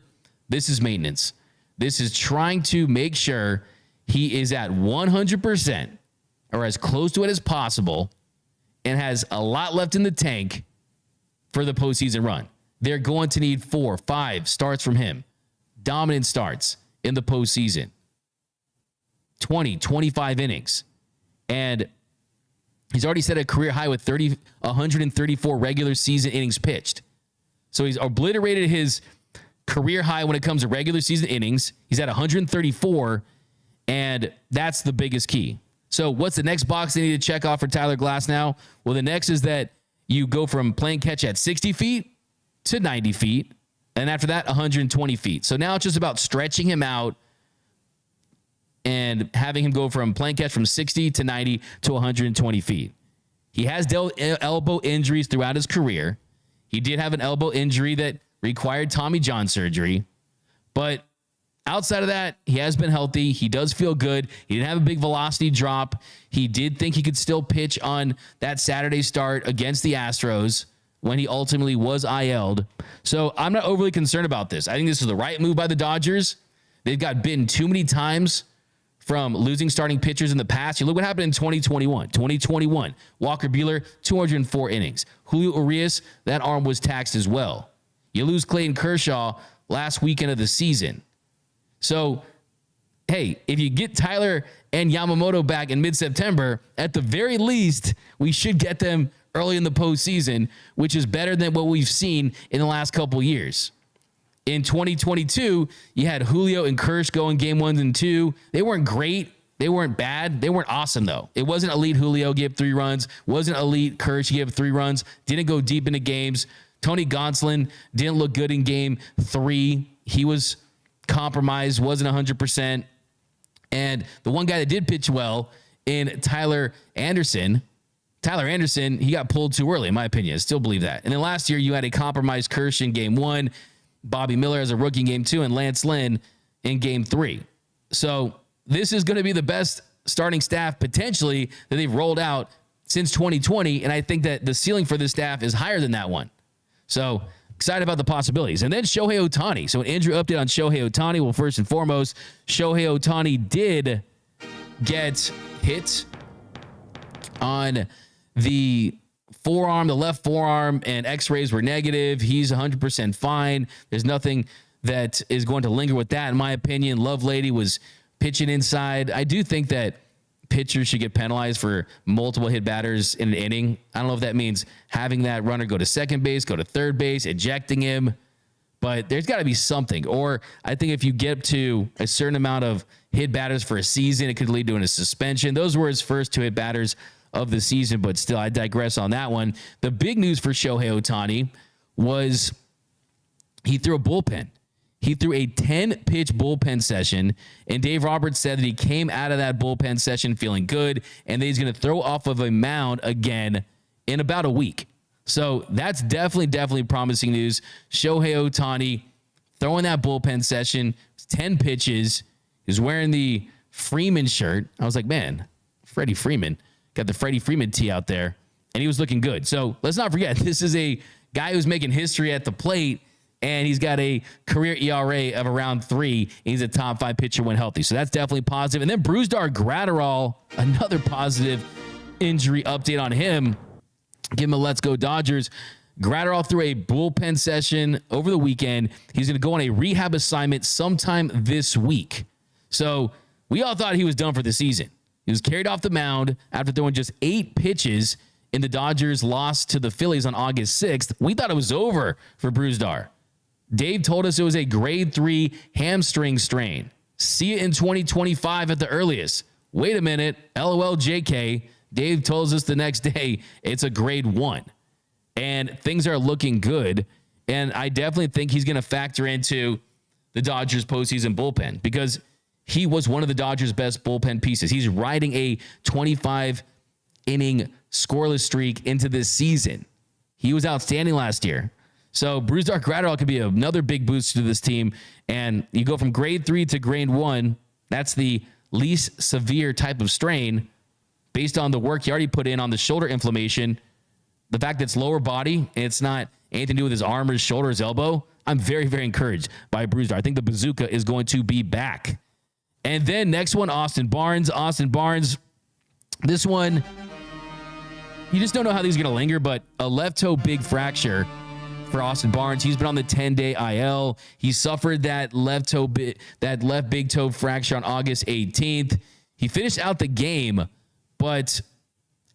Speaker 1: this is maintenance. This is trying to make sure he is at 100% or as close to it as possible and has a lot left in the tank for the postseason run. They're going to need 4, 5 starts from him. Dominant starts in the postseason. 20, 25 innings. And he's already set a career high with 134 regular season innings pitched. So he's obliterated his career high when it comes to regular season innings. He's at 134, and that's the biggest key. So what's the next box they need to check off for Tyler Glasnow? Well, the next is that you go from playing catch at 60 feet to 90 feet, and after that, 120 feet. So now it's just about stretching him out and having him go from playing catch from 60 to 90 to 120 feet. He has dealt elbow injuries throughout his career. He did have an elbow injury that required Tommy John surgery, but outside of that, he has been healthy. He does feel good. He didn't have a big velocity drop. He did think he could still pitch on that Saturday start against the Astros when he ultimately was IL'd. So I'm not overly concerned about this. I think this is the right move by the Dodgers. They've got bitten too many times from losing starting pitchers in the past. You look what happened in 2021. Walker Buehler, 204 innings. Julio Urias, that arm was taxed as well. You lose Clayton Kershaw last weekend of the season. So, hey, if you get Tyler and Yamamoto back in mid-September, at the very least, we should get them early in the postseason, which is better than what we've seen in the last couple years. In 2022, you had Julio and Kersh going game 1 and 2. They weren't great. They weren't bad. They weren't awesome, though. It wasn't elite Julio gave 3 runs. Wasn't elite Kersh gave 3 runs. Didn't go deep into games. Tony Gonsolin didn't look good in game 3. He was compromised, wasn't 100%. And the one guy that did pitch well in Tyler Anderson, he got pulled too early, in my opinion. I still believe that. And then last year, you had a compromised Kersh in game 1, Bobby Miller as a rookie in game 2, and Lance Lynn in game 3. So this is going to be the best starting staff potentially that they've rolled out since 2020. And I think that the ceiling for this staff is higher than that one. So excited about the possibilities. And then Shohei Ohtani. So an injury update on Shohei Ohtani. Well, first and foremost, Shohei Ohtani did get hit on the forearm, the left forearm, and x-rays were negative. He's 100% fine. There's nothing that is going to linger with that, in my opinion. Lovelady was pitching inside. I do think that pitchers should get penalized for multiple hit batters in an inning. I don't know if that means having that runner go to second base, go to third base, ejecting him, but there's got to be something. Or I think if you get to a certain amount of hit batters for a season, it could lead to a suspension. Those were his first 2 hit batters of the season, but still, I digress on that one. The big news for Shohei Ohtani was he threw a bullpen. He threw a 10-pitch bullpen session, and Dave Roberts said that he came out of that bullpen session feeling good, and that he's going to throw off of a mound again in about a week. So that's definitely promising news. Shohei Ohtani throwing that bullpen session, 10 pitches. He's wearing the Freeman shirt. I was like, man, Freddie Freeman. Got the Freddie Freeman tee out there, and he was looking good. So let's not forget, this is a guy who's making history at the plate, and he's got a career ERA of around 3. And he's a top 5 pitcher when healthy. So that's definitely positive. And then Brusdar Graterol, another positive injury update on him. Give him a let's go Dodgers. Graterol threw a bullpen session over the weekend. He's going to go on a rehab assignment sometime this week. So we all thought he was done for the season. He was carried off the mound after throwing just 8 pitches and the Dodgers lost to the Phillies on August 6th, we thought it was over for Brusdar. Dave told us it was a grade 3 hamstring strain. See it in 2025 at the earliest. Wait a minute. LOL JK. Dave tells us the next day it's a grade 1. And things are looking good. And I definitely think he's going to factor into the Dodgers postseason bullpen because he was one of the Dodgers' best bullpen pieces. He's riding a 25-inning scoreless streak into this season. He was outstanding last year. So Brusdar Graterol could be another big boost to this team. And you go from grade 3 to grade 1. That's the least severe type of strain based on the work he already put in on the shoulder inflammation. The fact that it's lower body and it's not anything to do with his arm or his shoulder or his elbow. I'm very, very encouraged by Brusdar. I think the bazooka is going to be back. And then next one, Austin Barnes. Austin Barnes, this one, you just don't know how these are going to linger, but a left toe big fracture for Austin Barnes. He's been on the 10-day IL. He suffered that left big toe fracture on August 18th. He finished out the game, but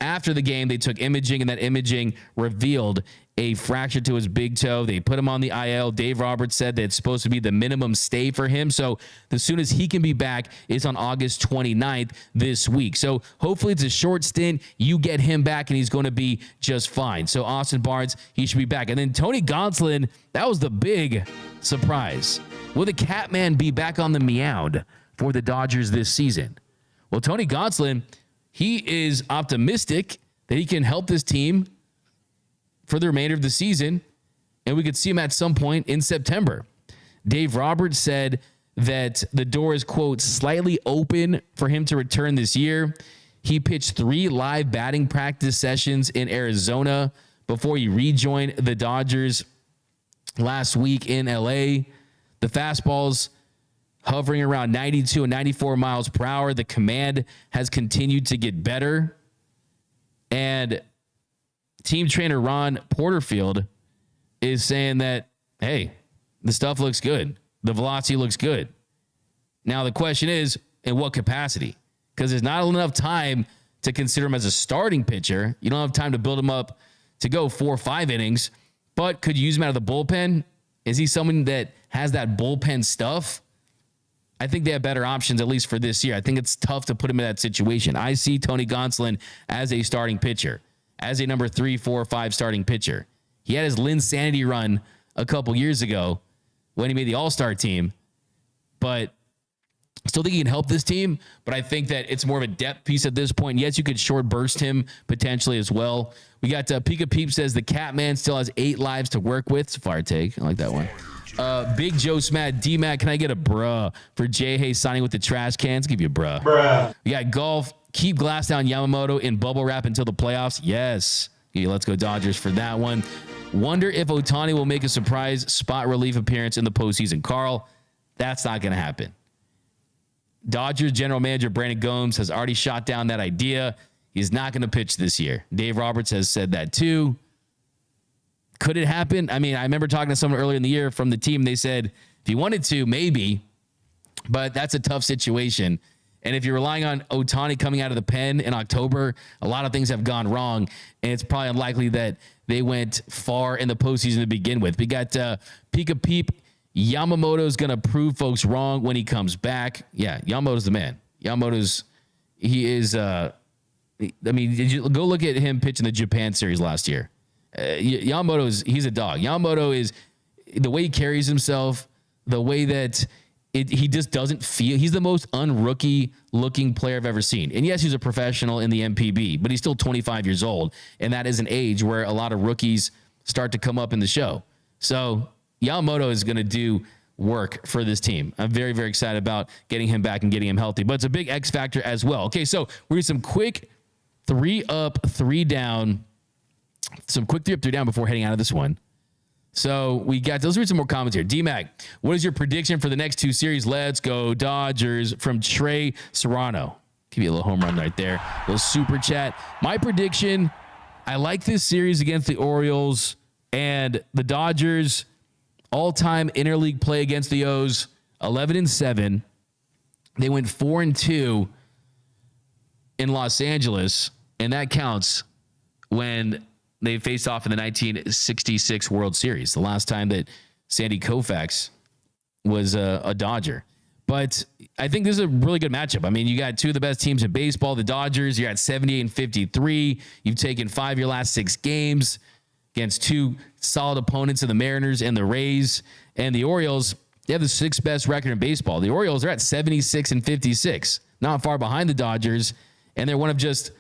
Speaker 1: after the game, they took imaging, and that imaging revealed a fracture to his big toe. They put him on the IL. Dave Roberts said that it's supposed to be the minimum stay for him. So as soon as he can be back is on August 29th this week. So hopefully it's a short stint. You get him back and he's going to be just fine. So Austin Barnes, he should be back. And then Tony Gonsolin, that was the big surprise. Will the Catman be back on the mound for the Dodgers this season? Well, Tony Gonsolin, he is optimistic that he can help this team for the remainder of the season, and we could see him at some point in September. Dave Roberts said that the door is, quote, slightly open for him to return this year. He pitched 3 live batting practice sessions in Arizona before he rejoined the Dodgers last week in LA. The fastball's hovering around 92 and 94 miles per hour. The command has continued to get better. And team trainer Ron Porterfield is saying that, hey, the stuff looks good. The velocity looks good. Now, the question is, in what capacity? Because there's not enough time to consider him as a starting pitcher. You don't have time to build him up to go 4 or 5 innings, but could you use him out of the bullpen? Is he someone that has that bullpen stuff? I think they have better options, at least for this year. I think it's tough to put him in that situation. I see Tony Gonsolin as a starting pitcher, as a number 3, 4, 5 starting pitcher. He had his Linsanity run a couple years ago when he made the All-Star team, but I still think he can help this team, but I think that it's more of a depth piece at this point. Yes, you could short burst him potentially as well. We got Pika Peep says the Catman still has 8 lives to work with. It's a fire take. I like that one. Big Joe Smat, DMAC, can I get a bruh for Jay Hay signing with the trash cans? Give you a bruh. Bruh. We got golf. Keep Glass down Yamamoto in bubble wrap until the playoffs. Yes. Yeah, let's go Dodgers for that one. Wonder if Ohtani will make a surprise spot relief appearance in the postseason. Carl, that's not going to happen. Dodgers general manager Brandon Gomes has already shot down that idea. He's not going to pitch this year. Dave Roberts has said that too. Could it happen? I mean, I remember talking to someone earlier in the year from the team. They said, if he wanted to, maybe, but that's a tough situation. And if you're relying on Ohtani coming out of the pen in October, a lot of things have gone wrong, and it's probably unlikely that they went far in the postseason to begin with. We got Pika Peep. Yamamoto's going to prove folks wrong when he comes back. Yeah, Yamamoto's the man. He is, I mean, did you go look at him pitching the Japan series last year? He's a dog. Yamamoto is the way he carries himself, the way that he just doesn't feel. He's the most un-rookie looking player I've ever seen. And yes, he's a professional in the MPB, but he's still 25 years old. And that is an age where a lot of rookies start to come up in the show. So Yamamoto is going to do work for this team. I'm very, very excited about getting him back and getting him healthy, but it's a big X factor as well. Okay, so we're doing some quick 3 up, 3 down. Some quick 3 up, 3 down before heading out of this one. So let's read some more comments here. DMAC, what is your prediction for the next 2 series? Let's go Dodgers from Trey Serrano. Give you a little home run right there. A little super chat. My prediction, I like this series against the Orioles and the Dodgers. All-time interleague play against the O's, 11-7. They went 4-2 in Los Angeles, and that counts when they faced off in the 1966 World Series, the last time that Sandy Koufax was a Dodger. But I think this is a really good matchup. I mean, you got two of the best teams in baseball, the Dodgers. You're at 78 and 53. You've taken 5 of your last 6 games against two solid opponents in the Mariners and the Rays. And the Orioles, they have the 6th best record in baseball. The Orioles are at 76 and 56, not far behind the Dodgers. And they're one of just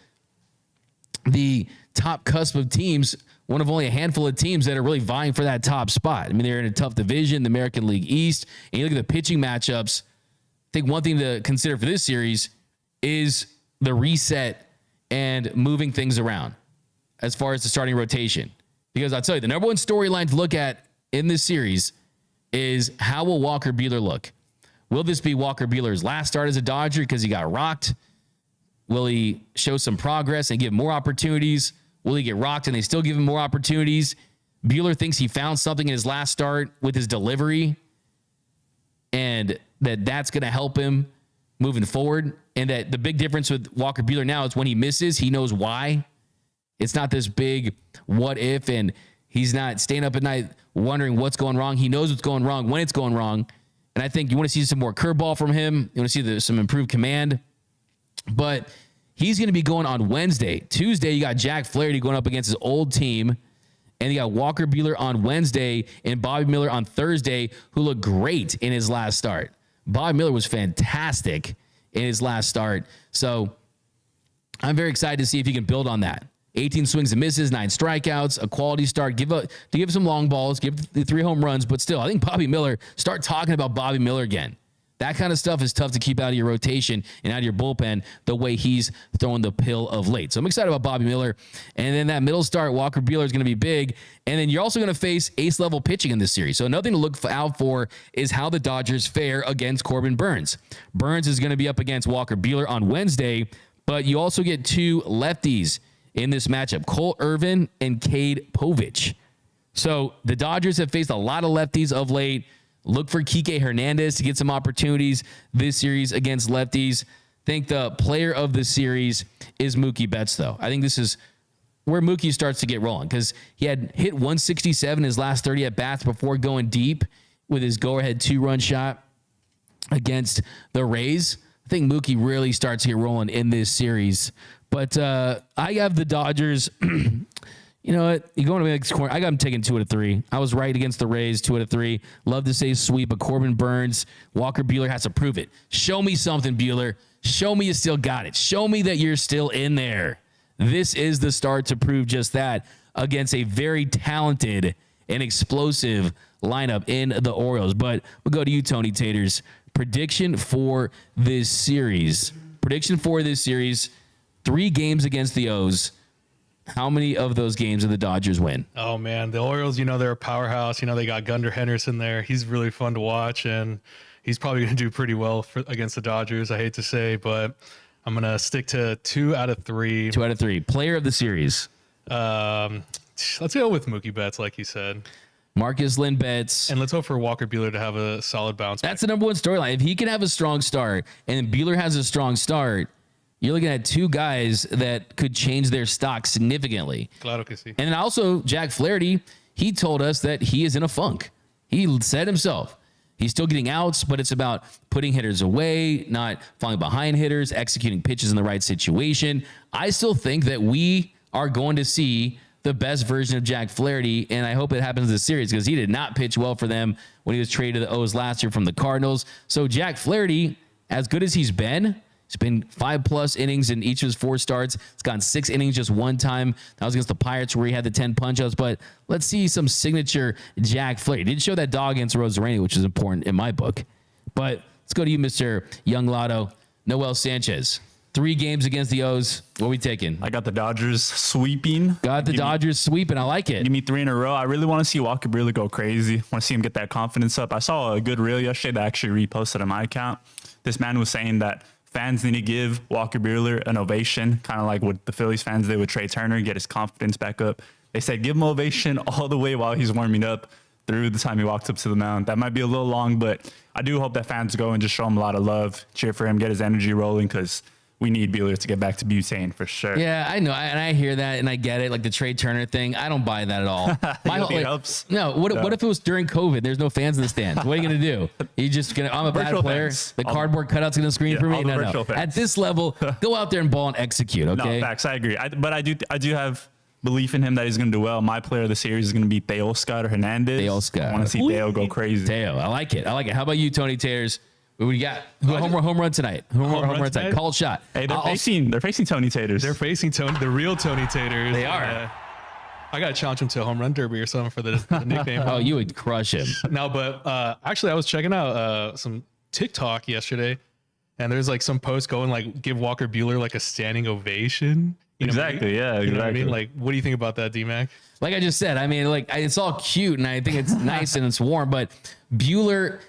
Speaker 1: the top cusp of teams, one of only a handful of teams that are really vying for that top spot. I mean, they're in a tough division, the American League East. And you look at the pitching matchups, I think one thing to consider for this series is the reset and moving things around as far as the starting rotation. Because I'll tell you, the number one storyline to look at in this series is how will Walker Buehler look? Will this be Walker Buehler's last start as a Dodger because he got rocked? Will he show some progress and give more opportunities? Will he get rocked and they still give him more opportunities? Buehler thinks he found something in his last start with his delivery and that's going to help him moving forward. And that the big difference with Walker Buehler now is when he misses, he knows why. It's not this big what if, and he's not staying up at night wondering what's going wrong. He knows what's going wrong when it's going wrong. And I think you want to see some more curveball from him. You want to see some improved command. But he's going to be going on Wednesday. Tuesday, you got Jack Flaherty going up against his old team. And you got Walker Buehler on Wednesday and Bobby Miller on Thursday, who looked great in his last start. Bobby Miller was fantastic in his last start. So I'm very excited to see if he can build on that. 18 swings and misses, 9 strikeouts, a quality start. Give some long balls, give the 3 home runs, but still, I think Bobby Miller, start talking about Bobby Miller again. That kind of stuff is tough to keep out of your rotation and out of your bullpen the way he's throwing the pill of late. So I'm excited about Bobby Miller. And then that middle start, Walker Buehler is going to be big. And then you're also going to face ace-level pitching in this series. So another thing to look out for is how the Dodgers fare against Corbin Burnes. Burnes is going to be up against Walker Buehler on Wednesday, but you also get 2 lefties in this matchup, Cole Irvin and Cade Povich. So the Dodgers have faced a lot of lefties of late. Look for Kike Hernandez to get some opportunities this series against lefties. I think the player of the series is Mookie Betts, though. I think this is where Mookie starts to get rolling because he had hit 167 his last 30 at-bats before going deep with his go-ahead 2-run shot against the Rays. I think Mookie really starts to get rolling in this series. But I have the Dodgers. You know what? You're going to the next corner. I got them taking 2 out of 3. I was right against the Rays, 2 out of 3. Love to say sweep, but Corbin Burnes, Walker Buehler has to prove it. Show me something, Buehler. Show me you still got it. Show me that you're still in there. This is the start to prove just that against a very talented and explosive lineup in the Orioles. But we'll go to you, Tony Taters. Prediction for this series. 3 games against the O's. How many of those games do the Dodgers win?
Speaker 8: Oh, man. The Orioles, they're a powerhouse. They got Gunnar Henderson there. He's really fun to watch, and he's probably going to do pretty well against the Dodgers, I hate to say, but I'm going to stick to 2 out of 3.
Speaker 1: 2 out of 3. Player of the series.
Speaker 8: Let's go with Mookie Betts, like you said.
Speaker 1: Marcus Lynn Betts.
Speaker 8: And let's hope for Walker Buehler to have a solid bounce back.
Speaker 1: That's the number one storyline. If he can have a strong start and Buehler has a strong start, you're looking at 2 guys that could change their stock significantly.
Speaker 8: Claro que sí.
Speaker 1: And then also Jack Flaherty, he told us that he is in a funk. He said himself, he's still getting outs, but it's about putting hitters away, not falling behind hitters, executing pitches in the right situation. I still think that we are going to see the best version of Jack Flaherty, and I hope it happens this series because he did not pitch well for them when he was traded to the O's last year from the Cardinals. So Jack Flaherty, as good as he's been 5+ innings in each of his 4 starts. It's gotten 6 innings just one time. That was against the Pirates where he had the 10 punch-outs. But let's see some signature Jack Flaherty. Didn't show that dog against Rosarena, which is important in my book. But let's go to you, Mr. Young Lotto. Noel Sanchez. 3 games against the O's. What are we taking?
Speaker 7: I got the Dodgers sweeping.
Speaker 1: Dodgers sweeping. I like it.
Speaker 7: Give me 3 in a row. I really want to see Walker Buehler go crazy. Want to see him get that confidence up. I saw a good reel yesterday that I actually reposted on my account. This man was saying that fans need to give Walker Buehler an ovation, kind of like what the Phillies fans did with Trey Turner, get his confidence back up. They said give him an ovation all the way while he's warming up through the time he walks up to the mound. That might be a little long, but I do hope that fans go and just show him a lot of love, cheer for him, get his energy rolling, because we need Buehler to get back to butane for sure.
Speaker 1: Yeah, I know, and I hear that, and I get it, like the Trey Turner thing. I don't buy that at all. What if it was during COVID? There's no fans in the stands. What are you gonna do? You just gonna? I'm a bad
Speaker 7: Virtual
Speaker 1: player.
Speaker 7: fans.
Speaker 1: The cardboard cutouts gonna screen for me?
Speaker 7: all the
Speaker 1: No.
Speaker 7: virtual fans.
Speaker 1: At this level, go out there and ball and execute. Okay.
Speaker 7: No, facts. I agree. But I do have belief in him that he's going to do well. My player of the series is going to be Teoscar Hernandez.
Speaker 1: Teoscar.
Speaker 7: I want to see Teo go crazy.
Speaker 1: Teo, I like it. How about you, Tony Taters? What we got? Home run tonight. Home run tonight. Called shot.
Speaker 7: Hey, they're facing Tony Taters.
Speaker 8: They're facing the real Tony Taters.
Speaker 1: They are.
Speaker 8: I got to challenge him to a home run derby or something for the nickname.
Speaker 1: Oh, you would crush him.
Speaker 8: No, but actually, I was checking out some TikTok yesterday, and there's like some posts going like, give Walker Buehler like a standing ovation. You know
Speaker 7: Exactly. Yeah.
Speaker 8: You know
Speaker 7: Exactly.
Speaker 8: what I mean? Like, what do you think about that, DMAC?
Speaker 1: Like I just said, I mean, like it's all cute and I think it's nice and it's warm, but Buehler,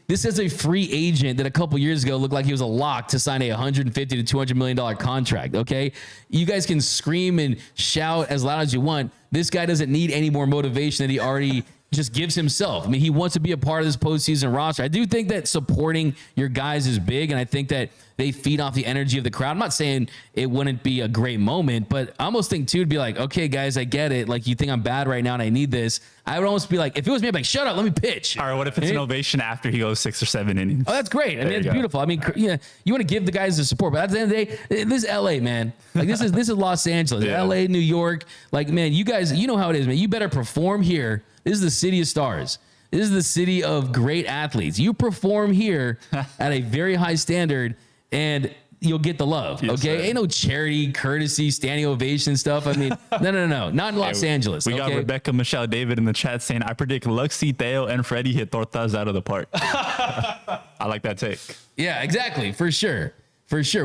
Speaker 1: this is a free agent that a couple years ago looked like he was a lock to sign a $150 to $200 million contract. Okay. You guys can scream and shout as loud as you want. This guy doesn't need any more motivation that he already just gives himself. I mean, he wants to be a part of this postseason roster. I do think that supporting your guys is big, and I think that they feed off the energy of the crowd. I'm not saying it wouldn't be a great moment, but I almost think too, to be like, okay, guys, I get it. Like, you think I'm bad right now and I need this. I would almost be like, if it was me, I'd be like, shut up, let me pitch.
Speaker 7: All right, what if it's an ovation after he goes 6 or 7 innings?
Speaker 1: Oh, that's great. I mean, it's
Speaker 7: go.
Speaker 1: beautiful. I mean, yeah, you want to give the guys the support, but at the end of the day, this is LA, man. Like this is Los Angeles, LA, New York. Like, man, you guys, you know how it is, man. You better perform here. This is the city of stars. This is the city of great athletes. You perform here at a very high standard, and you'll get the love.
Speaker 7: Yes,
Speaker 1: Okay,
Speaker 7: sir.
Speaker 1: ain't no charity, courtesy, standing ovation stuff. I mean, no, not in Los Angeles.
Speaker 7: We got Rebecca Michelle David in the chat saying, I predict Luxy, Theo, and Freddie hit tortas out of the park. I like that take.
Speaker 1: Yeah, exactly. For sure.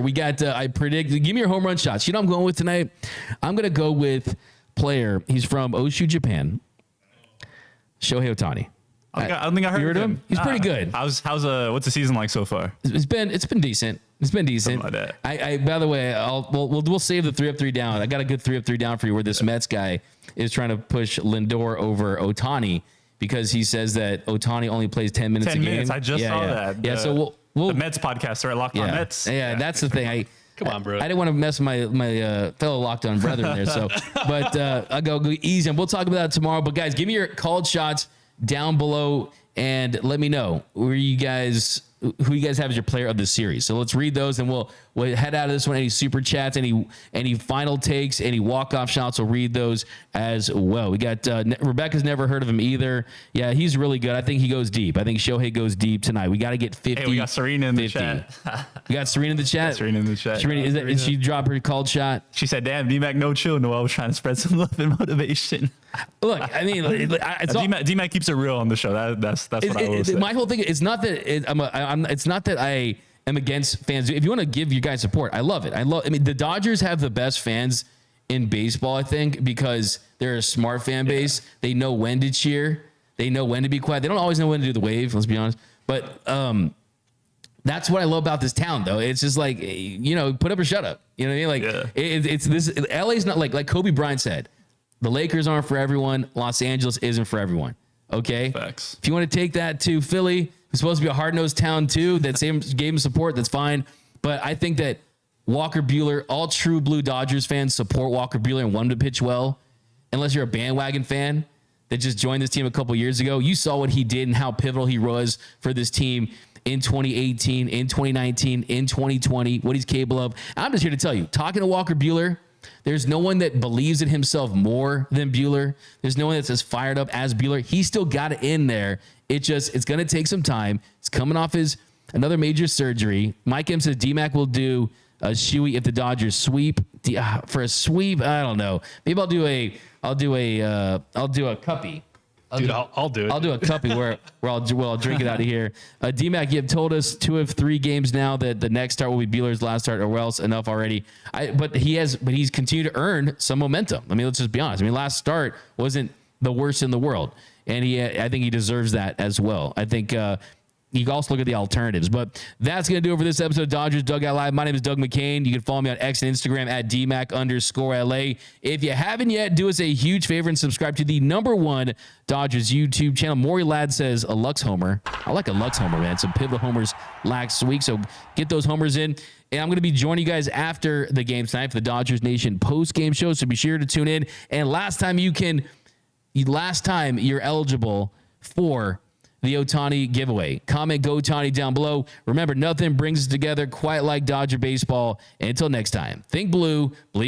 Speaker 1: We got, I predict, give me your home run shots. You know what I'm going with tonight? I'm going to go with player. He's from Oshu, Japan. Shohei Ohtani.
Speaker 7: I don't think I heard
Speaker 1: You heard
Speaker 7: of
Speaker 1: him? He's pretty good.
Speaker 7: What's the season like so far?
Speaker 1: It's been decent. It's been decent.
Speaker 7: Something like that.
Speaker 1: I by the way, we'll save the 3 up 3 down. I got a good 3 up 3 down for you where this Mets guy is trying to push Lindor over Ohtani because he says that Ohtani only plays 10 minutes
Speaker 7: 10
Speaker 1: a game.
Speaker 7: minutes. I just saw that.
Speaker 1: Yeah, so we'll
Speaker 7: the Mets podcast are Locked On Mets.
Speaker 1: Yeah, that's the thing.
Speaker 8: Come on, bro.
Speaker 1: I didn't want to mess my fellow locked on brethren there. So, but I'll go easy, and we'll talk about that tomorrow. But guys, give me your called shots down below and let me know who you guys have as your player of the series. So let's read those, and we'll head out of this one. Any super chats, any final takes, any walk-off shots, we'll read those as well. We got Rebecca's never heard of him either. Yeah, he's really good. I think he goes deep. I think Shohei goes deep tonight. We got to get 50.
Speaker 7: Hey, we got Serena in the
Speaker 1: 50.
Speaker 7: chat.
Speaker 1: We got Serena in the chat.
Speaker 7: Serena in the chat.
Speaker 1: Serena, is she drop her called shot?
Speaker 7: She said, damn, DMAC no chill. Noel was trying to spread some love and motivation.
Speaker 1: Look, I mean, it's all,
Speaker 7: DMAC keeps it real on the show. That's what I will say.
Speaker 1: my whole thing. It's not that it's not that I am against fans. If you want to give you guys support, I love it. I mean, the Dodgers have the best fans in baseball, I think, because they're a smart fan base. They know when to cheer. They know when to be quiet. They don't always know when to do the wave. Let's be honest. But that's what I love about this town, though. It's just like, put up or shut up. You know what I mean? Like it's this. LA's not like Kobe Bryant said. The Lakers aren't for everyone. Los Angeles isn't for everyone. Okay.
Speaker 7: Facts.
Speaker 1: If you want to take that to Philly, it's supposed to be a hard-nosed town too. That same gave him support. That's fine. But I think that Walker Buehler, all true blue Dodgers fans support Walker Buehler and want him to pitch well. Unless you're a bandwagon fan that just joined this team a couple years ago, you saw what he did and how pivotal he was for this team in 2018, in 2019, in 2020, what he's capable of. I'm just here to tell you, talking to Walker Buehler, there's no one that believes in himself more than Buehler. There's no one that's as fired up as Buehler. He still got it in there. It's going to take some time. He's coming off another major surgery. Mike M says DMAC will do a shoey if the Dodgers sweep. For a sweep, I don't know. Maybe I'll do a cuppy.
Speaker 8: I'll do it.
Speaker 1: I'll do a cuppy where I'll drink it out of here. DMAC, you have told us 2 of 3 games now that the next start will be Buehler's last start, or else enough already. But he's continued to earn some momentum. I mean, let's just be honest. I mean, last start wasn't the worst in the world, and I think he deserves that as well. I think you can also look at the alternatives. But that's going to do it for this episode of Dodgers Dugout Live. My name is Doug McKain. You can follow me on X and Instagram at DMAC_LA. If you haven't yet, do us a huge favor and subscribe to the #1 Dodgers YouTube channel. Maury Ladd says a Lux homer. I like a Lux homer, man. Some pivotal homers last week. So get those homers in. And I'm going to be joining you guys after the game tonight for the Dodgers Nation post-game show. So be sure to tune in. And last time you're eligible for the Ohtani giveaway. Comment Go Ohtani down below. Remember, nothing brings us together quite like Dodger baseball. And until next time, think blue, believe